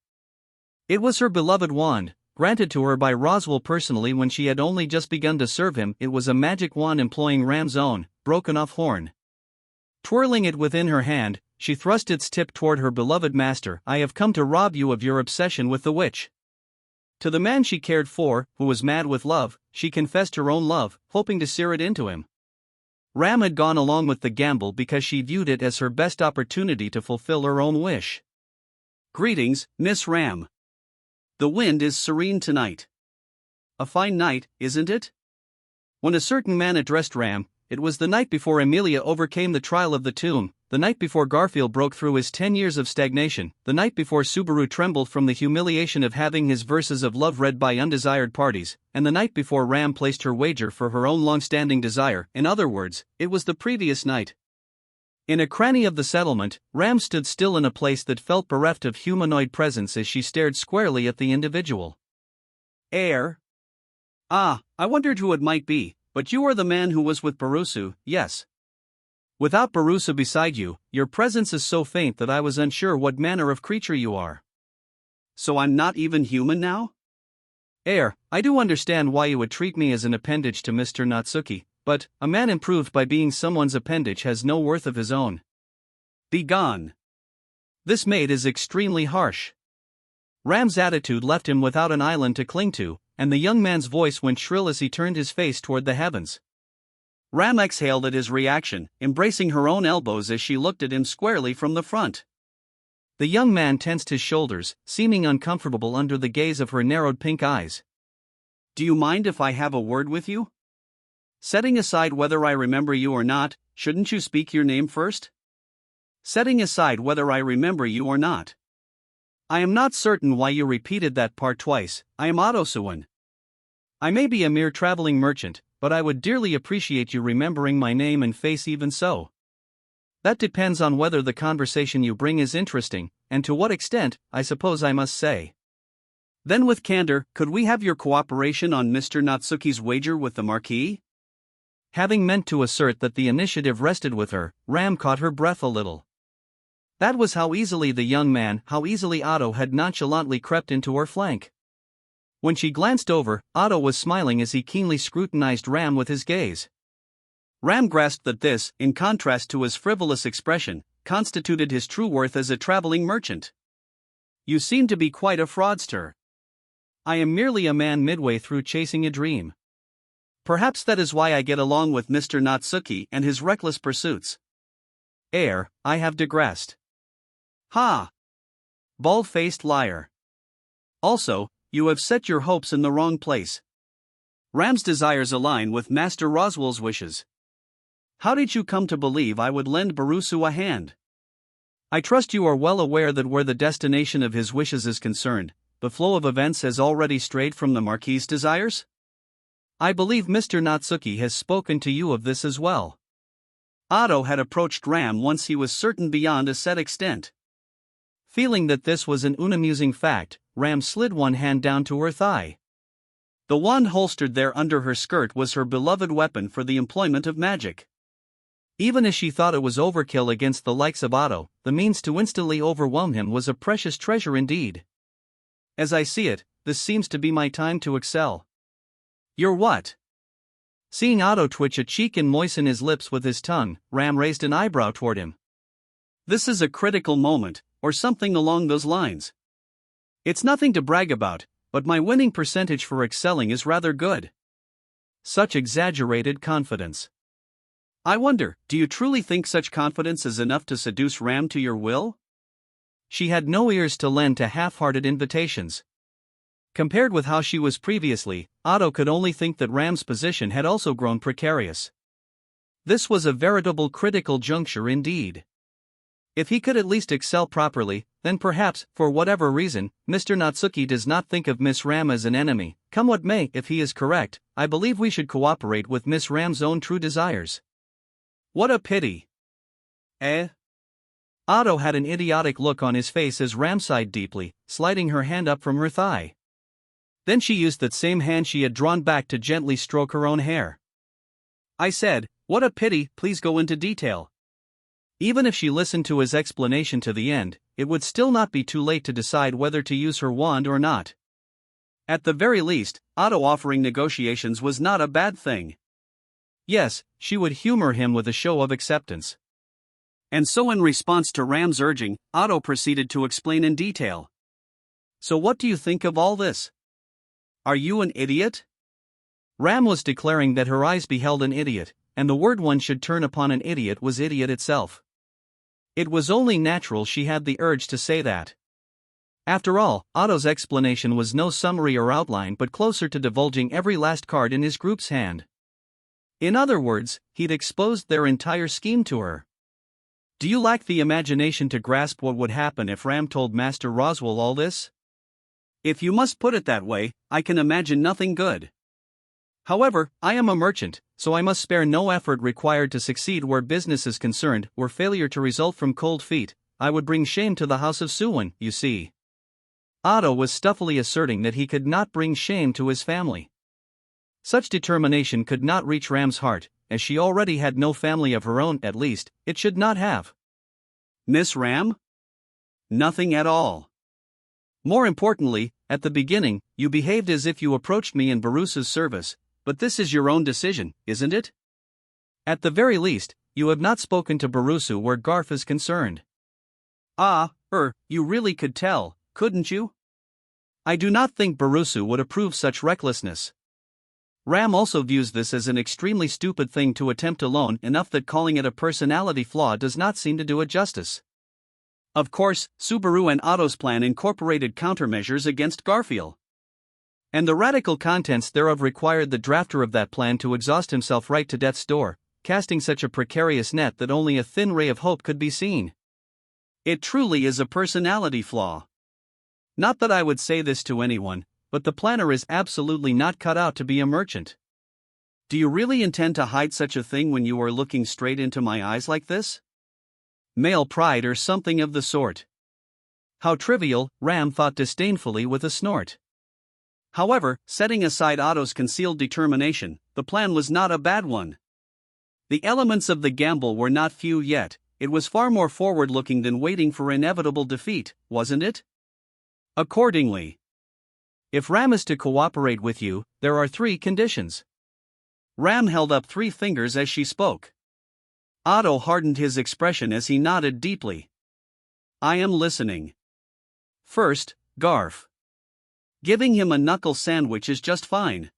It was her beloved wand, granted to her by Roswell personally when she had only just begun to serve him. It was a magic wand employing Ram's own, broken-off horn. Twirling it within her hand, she thrust its tip toward her beloved master. I have come to rob you of your obsession with the witch. To the man she cared for, who was mad with love, she confessed her own love, hoping to sear it into him. Ram had gone along with the gamble because she viewed it as her best opportunity to fulfill her own wish. Greetings, Miss Ram. The wind is serene tonight. A fine night, isn't it? When a certain man addressed Ram, it was the night before Amelia overcame the trial of the tomb, the night before Garfield broke through his 10 years of stagnation, the night before Subaru trembled from the humiliation of having his verses of love read by undesired parties, and the night before Ram placed her wager for her own long-standing desire. In other words, it was the previous night. In a cranny of the settlement, Ram stood still in a place that felt bereft of humanoid presence as she stared squarely at the individual. Heir? Ah, I wondered who it might be, but you are the man who was with Barusu, yes. Without Barusu beside you, your presence is so faint that I was unsure what manner of creature you are. So I'm not even human now? Heir, I do understand why you would treat me as an appendage to Mr. Natsuki, but a man improved by being someone's appendage has no worth of his own. Be gone. This maid is extremely harsh. Ram's attitude left him without an island to cling to, and the young man's voice went shrill as he turned his face toward the heavens. Ram exhaled at his reaction, embracing her own elbows as she looked at him squarely from the front. The young man tensed his shoulders, seeming uncomfortable under the gaze of her narrowed pink eyes. Do you mind if I have a word with you? Setting aside whether I remember you or not, shouldn't you speak your name first? Setting aside whether I remember you or not. I am not certain why you repeated that part twice. I am Otosuwan. I may be a mere traveling merchant, but I would dearly appreciate you remembering my name and face even so. That depends on whether the conversation you bring is interesting, and to what extent, I suppose I must say. Then with candor, could we have your cooperation on Mr. Natsuki's wager with the Marquis? Having meant to assert that the initiative rested with her, Ram caught her breath a little. That was how easily the young man, how easily Otto had nonchalantly crept into her flank. When she glanced over, Otto was smiling as he keenly scrutinized Ram with his gaze. Ram grasped that this, in contrast to his frivolous expression, constituted his true worth as a traveling merchant. You seem to be quite a fraudster. I am merely a man midway through chasing a dream. Perhaps that is why I get along with Mr. Natsuki and his reckless pursuits. Heir, I have digressed. Ha! Bald-faced liar. Also, you have set your hopes in the wrong place. Ram's desires align with Master Roswell's wishes. How did you come to believe I would lend Barusu a hand? I trust you are well aware that where the destination of his wishes is concerned, the flow of events has already strayed from the Marquis's desires? I believe Mr. Natsuki has spoken to you of this as well. Otto had approached Ram once he was certain beyond a set extent. Feeling that this was an unamusing fact, Ram slid one hand down to her thigh. The wand holstered there under her skirt was her beloved weapon for the employment of magic. Even as she thought it was overkill against the likes of Otto, the means to instantly overwhelm him was a precious treasure indeed. As I see it, this seems to be my time to excel. You're what? Seeing Otto twitch a cheek and moisten his lips with his tongue, Ram raised an eyebrow toward him. This is a critical moment, or something along those lines. It's nothing to brag about, but my winning percentage for excelling is rather good. Such exaggerated confidence. I wonder, do you truly think such confidence is enough to seduce Ram to your will? She had no ears to lend to half-hearted invitations. Compared with how she was previously, Otto could only think that Ram's position had also grown precarious. This was a veritable critical juncture indeed. If he could at least excel properly, then perhaps, for whatever reason, Mr. Natsuki does not think of Miss Ram as an enemy. Come what may, if he is correct, I believe we should cooperate with Miss Ram's own true desires. What a pity. Eh? Otto had an idiotic look on his face as Ram sighed deeply, sliding her hand up from her thigh. Then she used that same hand she had drawn back to gently stroke her own hair. I said, what a pity, please go into detail. Even if she listened to his explanation to the end, it would still not be too late to decide whether to use her wand or not. At the very least, Otto offering negotiations was not a bad thing. Yes, she would humor him with a show of acceptance. And so in response to Ram's urging, Otto proceeded to explain in detail. So what do you think of all this? Are you an idiot? Ram was declaring that her eyes beheld an idiot, and the word one should turn upon an idiot was idiot itself. It was only natural she had the urge to say that. After all, Otto's explanation was no summary or outline but closer to divulging every last card in his group's hand. In other words, he'd exposed their entire scheme to her. Do you lack the imagination to grasp what would happen if Ram told Master Roswell all this? If you must put it that way, I can imagine nothing good. However, I am a merchant, so I must spare no effort required to succeed where business is concerned. Were failure to result from cold feet, I would bring shame to the house of Suwon, you see. Otto was stuffily asserting that he could not bring shame to his family. Such determination could not reach Ram's heart, as she already had no family of her own. At least, it should not have. Miss Ram? Nothing at all. More importantly, at the beginning, you behaved as if you approached me in Barusa's service, but this is your own decision, isn't it? At the very least, you have not spoken to Barusu where Garf is concerned. You really could tell, couldn't you? I do not think Barusu would approve such recklessness. Ram also views this as an extremely stupid thing to attempt alone, enough that calling it a personality flaw does not seem to do it justice. Of course, Subaru and Otto's plan incorporated countermeasures against Garfield. And the radical contents thereof required the drafter of that plan to exhaust himself right to death's door, casting such a precarious net that only a thin ray of hope could be seen. It truly is a personality flaw. Not that I would say this to anyone, but the planner is absolutely not cut out to be a merchant. Do you really intend to hide such a thing when you are looking straight into my eyes like this? Male pride or something of the sort. How trivial, Ram thought disdainfully with a snort. However, setting aside Otto's concealed determination, the plan was not a bad one. The elements of the gamble were not few yet. It was far more forward-looking than waiting for inevitable defeat, wasn't it? Accordingly, if Ram is to cooperate with you, there are 3 conditions. Ram held up 3 fingers as she spoke. Otto hardened his expression as he nodded deeply. I am listening. First, Garf. Giving him a knuckle sandwich is just fine.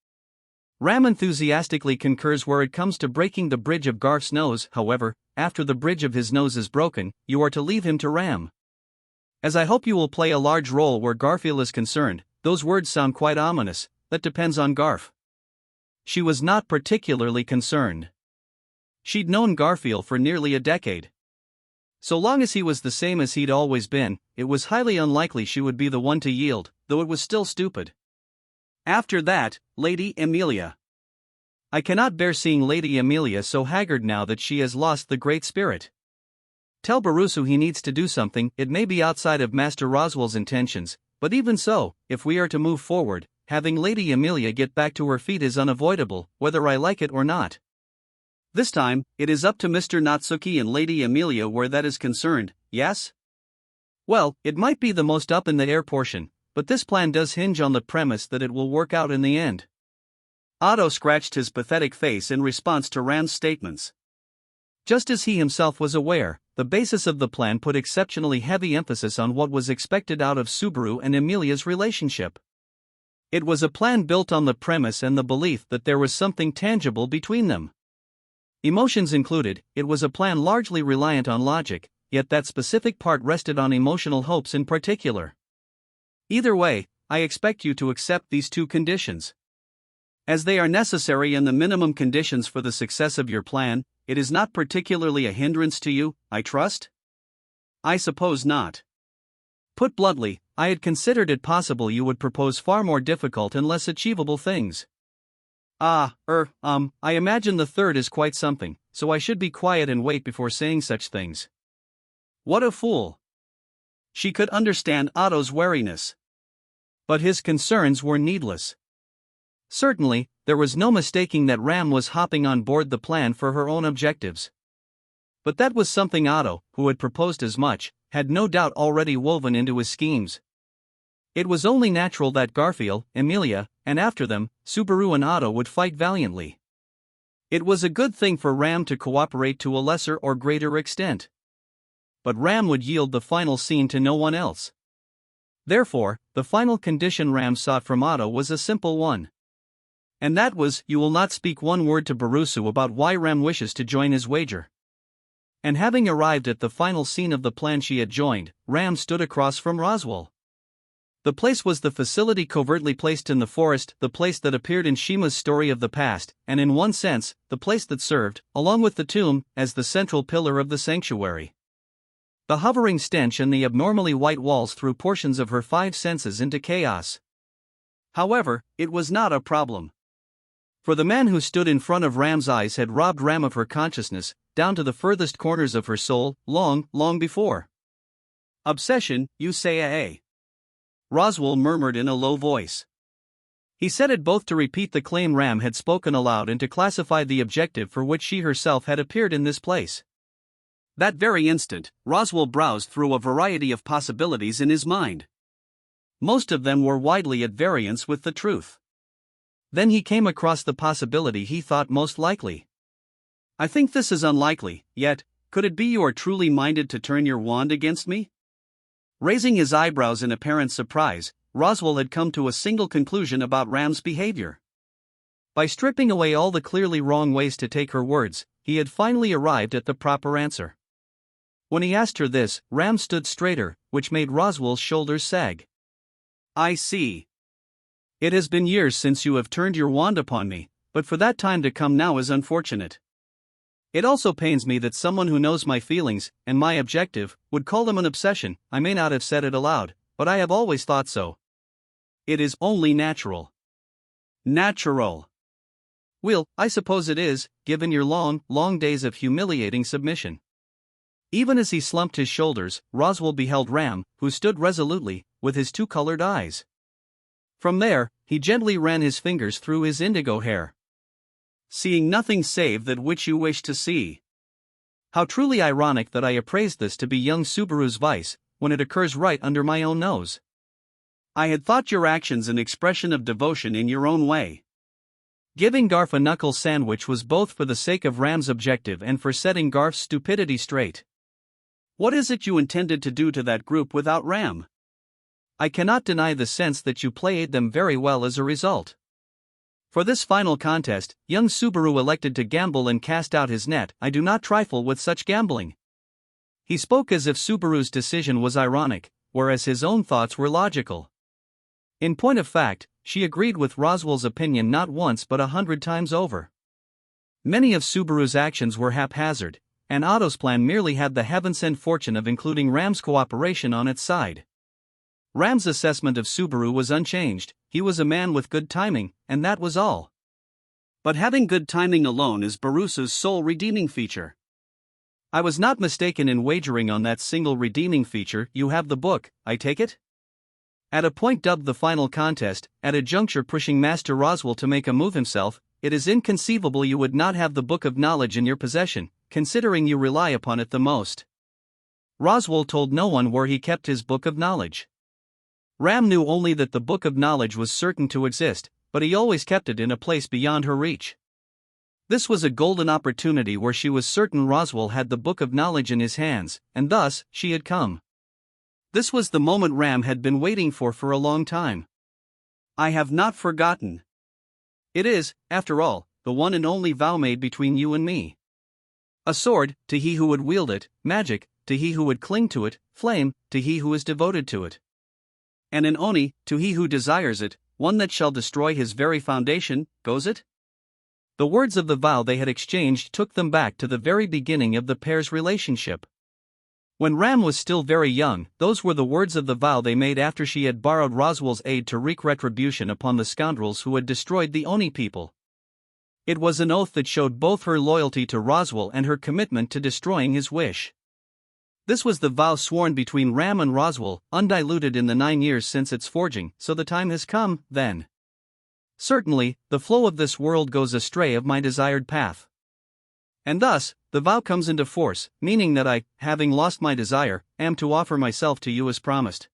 Ram enthusiastically concurs where it comes to breaking the bridge of Garf's nose. However, after the bridge of his nose is broken, you are to leave him to Ram. As I hope you will play a large role where Garfield is concerned, those words sound quite ominous. That depends on Garf. She was not particularly concerned. She'd known Garfield for nearly a decade. So long as he was the same as he'd always been, it was highly unlikely she would be the one to yield, though it was still stupid. After that, Lady Emilia. I cannot bear seeing Lady Amelia so haggard now that she has lost the great spirit. Tell Barusu he needs to do something. It may be outside of Master Roswell's intentions, but even so, if we are to move forward, having Lady Amelia get back to her feet is unavoidable, whether I like it or not. This time, it is up to Mr. Natsuki and Lady Amelia where that is concerned, yes? Well, it might be the most up-in-the-air portion, but this plan does hinge on the premise that it will work out in the end. Otto scratched his pathetic face in response to Ram's statements. Just as he himself was aware, the basis of the plan put exceptionally heavy emphasis on what was expected out of Subaru and Amelia's relationship. It was a plan built on the premise and the belief that there was something tangible between them. Emotions included, it was a plan largely reliant on logic, yet that specific part rested on emotional hopes in particular. Either way, I expect you to accept these two conditions. As they are necessary and the minimum conditions for the success of your plan, it is not particularly a hindrance to you, I trust? I suppose not. Put bluntly, I had considered it possible you would propose far more difficult and less achievable things. I imagine the third is quite something, so I should be quiet and wait before saying such things. What a fool! She could understand Otto's wariness. But his concerns were needless. Certainly, there was no mistaking that Ram was hopping on board the plan for her own objectives. But that was something Otto, who had proposed as much, had no doubt already woven into his schemes. It was only natural that Garfield, Amelia, and after them, Subaru and Otto would fight valiantly. It was a good thing for Ram to cooperate to a lesser or greater extent. But Ram would yield the final scene to no one else. Therefore, the final condition Ram sought from Otto was a simple one. And that was, you will not speak one word to Barusu about why Ram wishes to join his wager. And having arrived at the final scene of the plan she had joined, Ram stood across from Roswell. The place was the facility covertly placed in the forest, the place that appeared in Shima's story of the past, and in one sense, the place that served, along with the tomb, as the central pillar of the sanctuary. The hovering stench and the abnormally white walls threw portions of her five senses into chaos. However, it was not a problem. For the man who stood in front of Ram's eyes had robbed Ram of her consciousness, down to the furthest corners of her soul, long before. Obsession, you say? Roswell murmured in a low voice. He said it both to repeat the claim Ram had spoken aloud and to classify the objective for which she herself had appeared in this place. That very instant, Roswell browsed through a variety of possibilities in his mind. Most of them were widely at variance with the truth. Then he came across the possibility he thought most likely. I think this is unlikely, yet, could it be you are truly minded to turn your wand against me? Raising his eyebrows in apparent surprise, Roswell had come to a single conclusion about Ram's behavior. By stripping away all the clearly wrong ways to take her words, he had finally arrived at the proper answer. When he asked her this, Ram stood straighter, which made Roswell's shoulders sag. I see. It has been years since you have turned your wand upon me, but for that time to come now is unfortunate. It also pains me that someone who knows my feelings, and my objective, would call them an obsession. I may not have said it aloud, but I have always thought so. It is only natural. Natural. Well, I suppose it is, given your long days of humiliating submission. Even as he slumped his shoulders, Roswell beheld Ram, who stood resolutely, with his two colored eyes. From there, he gently ran his fingers through his indigo hair. Seeing nothing save that which you wish to see. How truly ironic that I appraised this to be young Subaru's vice, when it occurs right under my own nose. I had thought your actions an expression of devotion in your own way. Giving Garf a knuckle sandwich was both for the sake of Ram's objective and for setting Garf's stupidity straight. What is it you intended to do to that group without Ram? I cannot deny the sense that you played them very well as a result. For this final contest, young Subaru elected to gamble and cast out his net. I do not trifle with such gambling. He spoke as if Subaru's decision was ironic, whereas his own thoughts were logical. In point of fact, she agreed with Roswell's opinion not once but 100 times over. Many of Subaru's actions were haphazard, and Otto's plan merely had the heaven-sent fortune of including Ram's cooperation on its side. Ram's assessment of Subaru was unchanged. He was a man with good timing, and that was all. But having good timing alone is Barusa's sole redeeming feature. I was not mistaken in wagering on that single redeeming feature. You have the book, I take it? At a point dubbed the final contest, at a juncture pushing Master Roswell to make a move himself, it is inconceivable you would not have the book of knowledge in your possession, considering you rely upon it the most. Roswell told no one where he kept his book of knowledge. Ram knew only that the book of knowledge was certain to exist, but he always kept it in a place beyond her reach. This was a golden opportunity where she was certain Roswell had the book of knowledge in his hands, and thus, she had come. This was the moment Ram had been waiting for a long time. I have not forgotten. It is, after all, the one and only vow made between you and me. A sword, to he who would wield it; magic, to he who would cling to it; flame, to he who is devoted to it. And an oni, to he who desires it, one that shall destroy his very foundation, goes it? The words of the vow they had exchanged took them back to the very beginning of the pair's relationship. When Ram was still very young, those were the words of the vow they made after she had borrowed Roswell's aid to wreak retribution upon the scoundrels who had destroyed the Oni people. It was an oath that showed both her loyalty to Roswell and her commitment to destroying his wish. This was the vow sworn between Ram and Roswell, undiluted in the 9 years since its forging, so the time has come, then. Certainly, the flow of this world goes astray of my desired path. And thus, the vow comes into force, meaning that I, having lost my desire, am to offer myself to you as promised.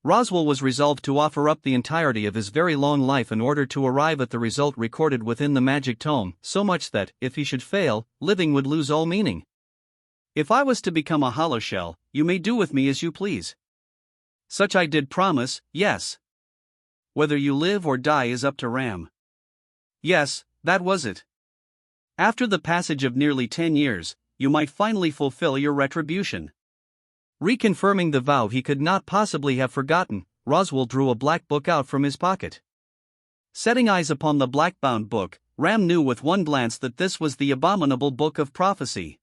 Roswell was resolved to offer up the entirety of his very long life in order to arrive at the result recorded within the magic tome, so much that, if he should fail, living would lose all meaning. If I was to become a hollow shell, you may do with me as you please. Such I did promise, yes. Whether you live or die is up to Ram. Yes, that was it. After the passage of nearly 10 years, you might finally fulfill your retribution. Reconfirming the vow he could not possibly have forgotten, Roswell drew a black book out from his pocket. Setting eyes upon the black-bound book, Ram knew with one glance that this was the abominable book of prophecy.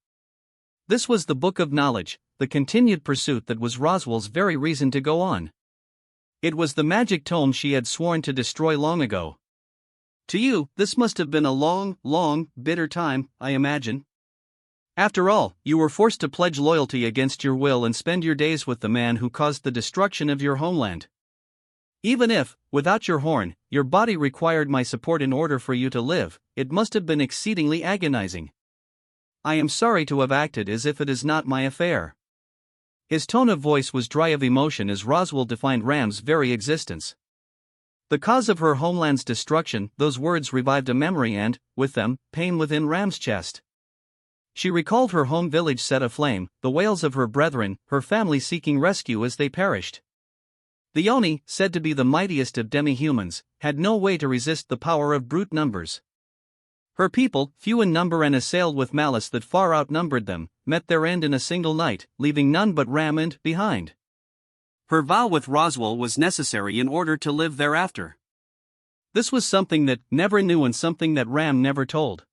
This was the book of knowledge, the continued pursuit that was Roswell's very reason to go on. It was the magic tome she had sworn to destroy long ago. To you, this must have been a long, bitter time, I imagine. After all, you were forced to pledge loyalty against your will and spend your days with the man who caused the destruction of your homeland. Even if, without your horn, your body required my support in order for you to live, it must have been exceedingly agonizing. I am sorry to have acted as if it is not my affair. His tone of voice was dry of emotion as Roswell defined Ram's very existence. The cause of her homeland's destruction, those words revived a memory and, with them, pain within Ram's chest. She recalled her home village set aflame, the wails of her brethren, her family seeking rescue as they perished. The Oni, said to be the mightiest of demi-humans, had no way to resist the power of brute numbers. Her people, few in number and assailed with malice that far outnumbered them, met their end in a single night, leaving none but Ram behind. Her vow with Roswell was necessary in order to live thereafter. This was something that never knew and something that Ram never told.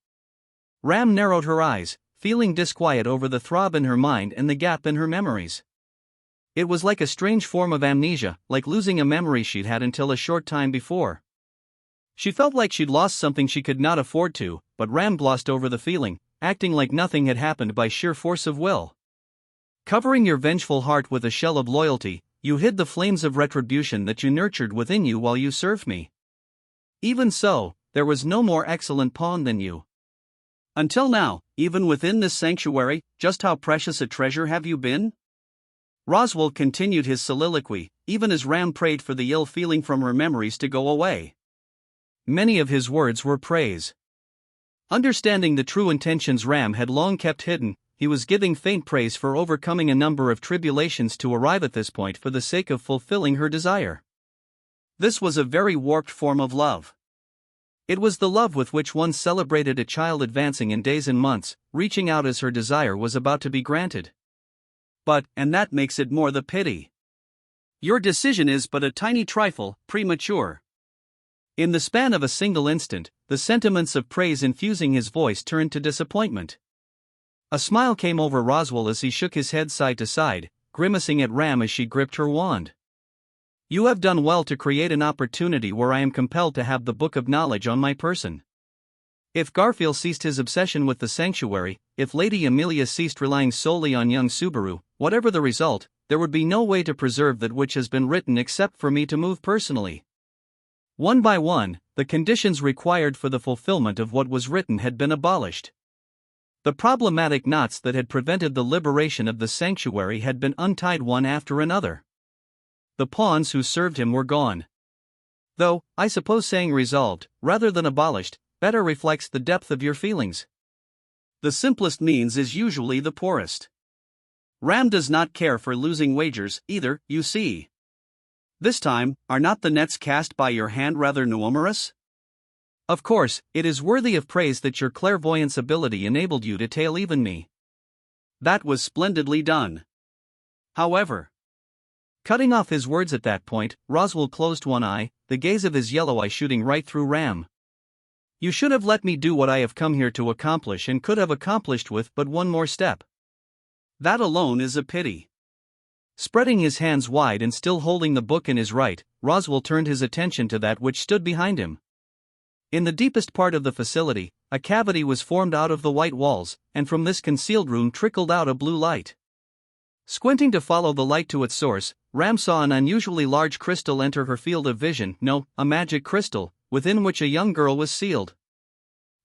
Ram narrowed her eyes, feeling disquiet over the throb in her mind and the gap in her memories. It was like a strange form of amnesia, like losing a memory she'd had until a short time before. She felt like she'd lost something she could not afford to, but Ram glossed over the feeling, acting like nothing had happened by sheer force of will. Covering your vengeful heart with a shell of loyalty, you hid the flames of retribution that you nurtured within you while you served me. Even so, there was no more excellent pawn than you. Until now, even within this sanctuary, just how precious a treasure have you been? Roswell continued his soliloquy, even as Ram prayed for the ill feeling from her memories to go away. Many of his words were praise. Understanding the true intentions Ram had long kept hidden, he was giving faint praise for overcoming a number of tribulations to arrive at this point for the sake of fulfilling her desire. This was a very warped form of love. It was the love with which one celebrated a child advancing in days and months, reaching out as her desire was about to be granted. But, and that makes it more the pity. Your decision is but a tiny trifle premature. In the span of a single instant, the sentiments of praise infusing his voice turned to disappointment. A smile came over Roswell as he shook his head side to side, grimacing at Ram as she gripped her wand. You have done well to create an opportunity where I am compelled to have the book of knowledge on my person. If Garfield ceased his obsession with the sanctuary, if Lady Amelia ceased relying solely on young Subaru, whatever the result, there would be no way to preserve that which has been written except for me to move personally. One by one, the conditions required for the fulfillment of what was written had been abolished. The problematic knots that had prevented the liberation of the sanctuary had been untied one after another. The pawns who served him were gone. Though, I suppose saying resolved, rather than abolished, better reflects the depth of your feelings. The simplest means is usually the poorest. Ram does not care for losing wagers, either, you see. This time, are not the nets cast by your hand rather numerous? Of course, it is worthy of praise that your clairvoyance ability enabled you to tail even me. That was splendidly done. However, cutting off his words at that point, Roswell closed one eye, the gaze of his yellow eye shooting right through Ram. You should have let me do what I have come here to accomplish and could have accomplished with but one more step. That alone is a pity. Spreading his hands wide and still holding the book in his right, Roswell turned his attention to that which stood behind him. In the deepest part of the facility, a cavity was formed out of the white walls, and from this concealed room trickled out a blue light. Squinting to follow the light to its source, Ram saw an unusually large crystal enter her field of vision, a magic crystal, within which a young girl was sealed.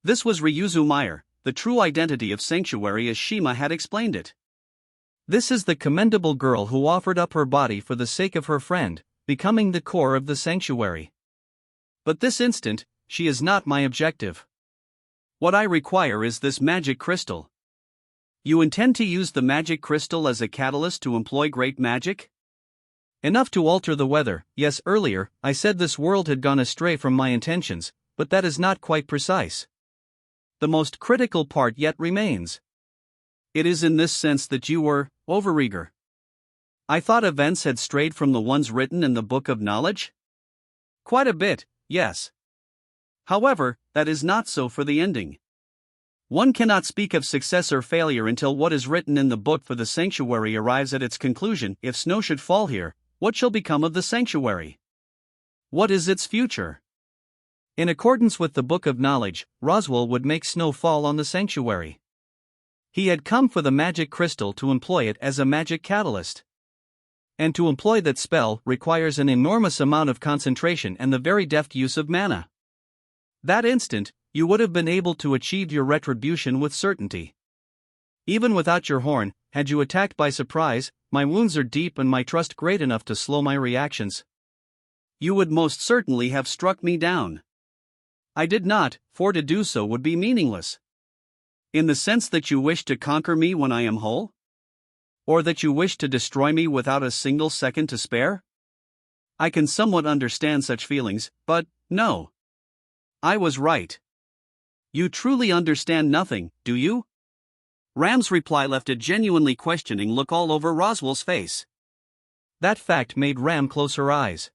This was Ryuzu Meyer, the true identity of Sanctuary as Shima had explained it. This is the commendable girl who offered up her body for the sake of her friend, becoming the core of the sanctuary. But this instant, she is not my objective. What I require is this magic crystal. You intend to use the magic crystal as a catalyst to employ great magic? Enough to alter the weather. Yes, earlier, I said this world had gone astray from my intentions, but that is not quite precise. The most critical part yet remains. It is in this sense that you were overeager. I thought events had strayed from the ones written in the Book of Knowledge? Quite a bit, yes. However, that is not so for the ending. One cannot speak of success or failure until what is written in the book for the sanctuary arrives at its conclusion. If snow should fall here, what shall become of the sanctuary? What is its future? In accordance with the Book of Knowledge, Roswell would make snow fall on the sanctuary. He had come for the magic crystal to employ it as a magic catalyst. And to employ that spell requires an enormous amount of concentration and the very deft use of mana. That instant, you would have been able to achieve your retribution with certainty. Even without your horn, had you attacked by surprise, my wounds are deep and my trust great enough to slow my reactions. You would most certainly have struck me down. I did not, for to do so would be meaningless. In the sense that you wish to conquer me when I am whole? Or that you wish to destroy me without a single second to spare? I can somewhat understand such feelings, but, no. I was right. You truly understand nothing, do you? Ram's reply left a genuinely questioning look all over Roswell's face. That fact made Ram close her eyes.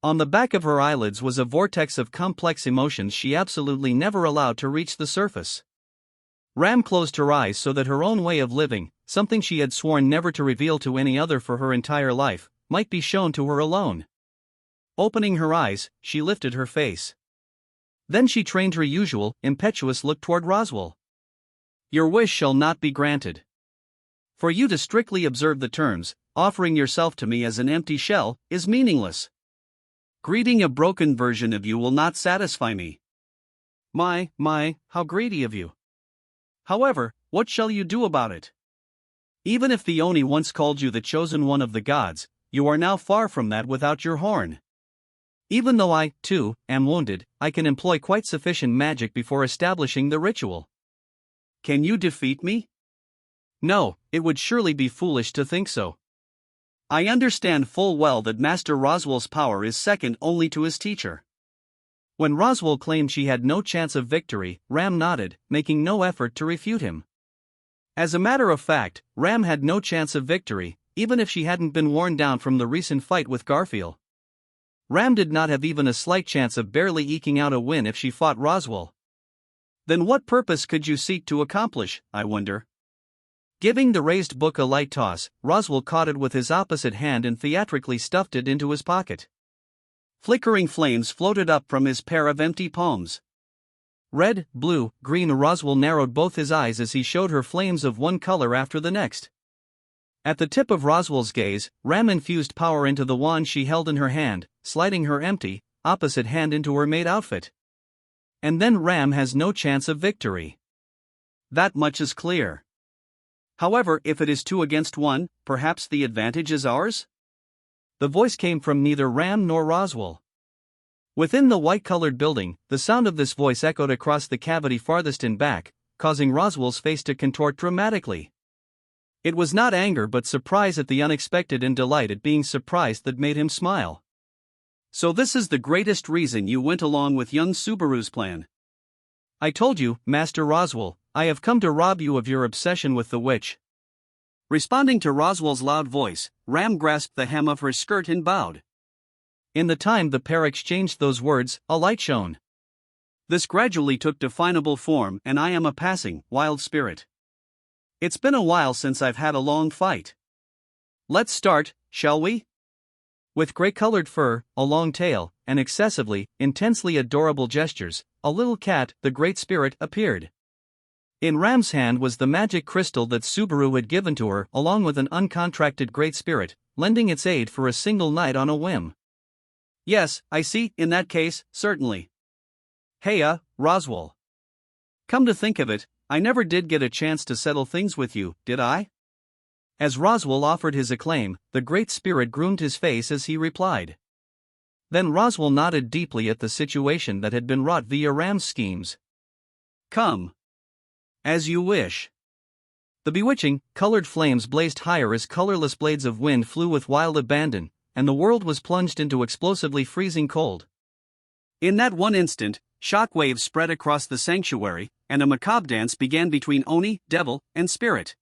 On the back of her eyelids was a vortex of complex emotions she absolutely never allowed to reach the surface. Ram closed her eyes so that her own way of living, something she had sworn never to reveal to any other for her entire life, might be shown to her alone. Opening her eyes, she lifted her face. Then she trained her usual, impetuous look toward Roswell. Your wish shall not be granted. For you to strictly observe the terms, offering yourself to me as an empty shell, is meaningless. Greeting a broken version of you will not satisfy me. My, how greedy of you. However, what shall you do about it? Even if the Oni once called you the chosen one of the gods, you are now far from that without your horn. Even though I, too, am wounded, I can employ quite sufficient magic before establishing the ritual. Can you defeat me? No, it would surely be foolish to think so. I understand full well that Master Roswell's power is second only to his teacher. When Roswell claimed she had no chance of victory, Ram nodded, making no effort to refute him. As a matter of fact, Ram had no chance of victory, even if she hadn't been worn down from the recent fight with Garfield. Ram did not have even a slight chance of barely eking out a win if she fought Roswell. Then what purpose could you seek to accomplish, I wonder? Giving the raised book a light toss, Roswell caught it with his opposite hand and theatrically stuffed it into his pocket. Flickering flames floated up from his pair of empty palms. Red, blue, green. Roswell narrowed both his eyes as he showed her flames of one color after the next. At the tip of Roswell's gaze, Ram infused power into the wand she held in her hand, sliding her empty, opposite hand into her maid outfit. And then Ram has no chance of victory. That much is clear. However, if it is 2 against 1, perhaps the advantage is ours? The voice came from neither Ram nor Roswell. Within the white-colored building, the sound of this voice echoed across the cavity farthest in back, causing Roswell's face to contort dramatically. It was not anger but surprise at the unexpected and delight at being surprised that made him smile. So this is the greatest reason you went along with young Subaru's plan. I told you, Master Roswell, I have come to rob you of your obsession with the witch. Responding to Roswell's loud voice, Ram grasped the hem of her skirt and bowed. In the time the pair exchanged those words, a light shone. This gradually took definable form, and I am a passing, wild spirit. It's been a while since I've had a long fight. Let's start, shall we? With gray-colored fur, a long tail, and excessively, intensely adorable gestures, a little cat, the Great Spirit, appeared. In Ram's hand was the magic crystal that Subaru had given to her, along with an uncontracted Great Spirit, lending its aid for a single night on a whim. Yes, I see. In that case, certainly. Hey, Roswell. Come to think of it, I never did get a chance to settle things with you, did I? As Roswell offered his acclaim, the Great Spirit groomed his face as he replied. Then Roswell nodded deeply at the situation that had been wrought via Ram's schemes. Come. As you wish. The bewitching, colored flames blazed higher as colorless blades of wind flew with wild abandon, and the world was plunged into explosively freezing cold. In that one instant, shock waves spread across the sanctuary, and a macabre dance began between Oni, devil, and spirit.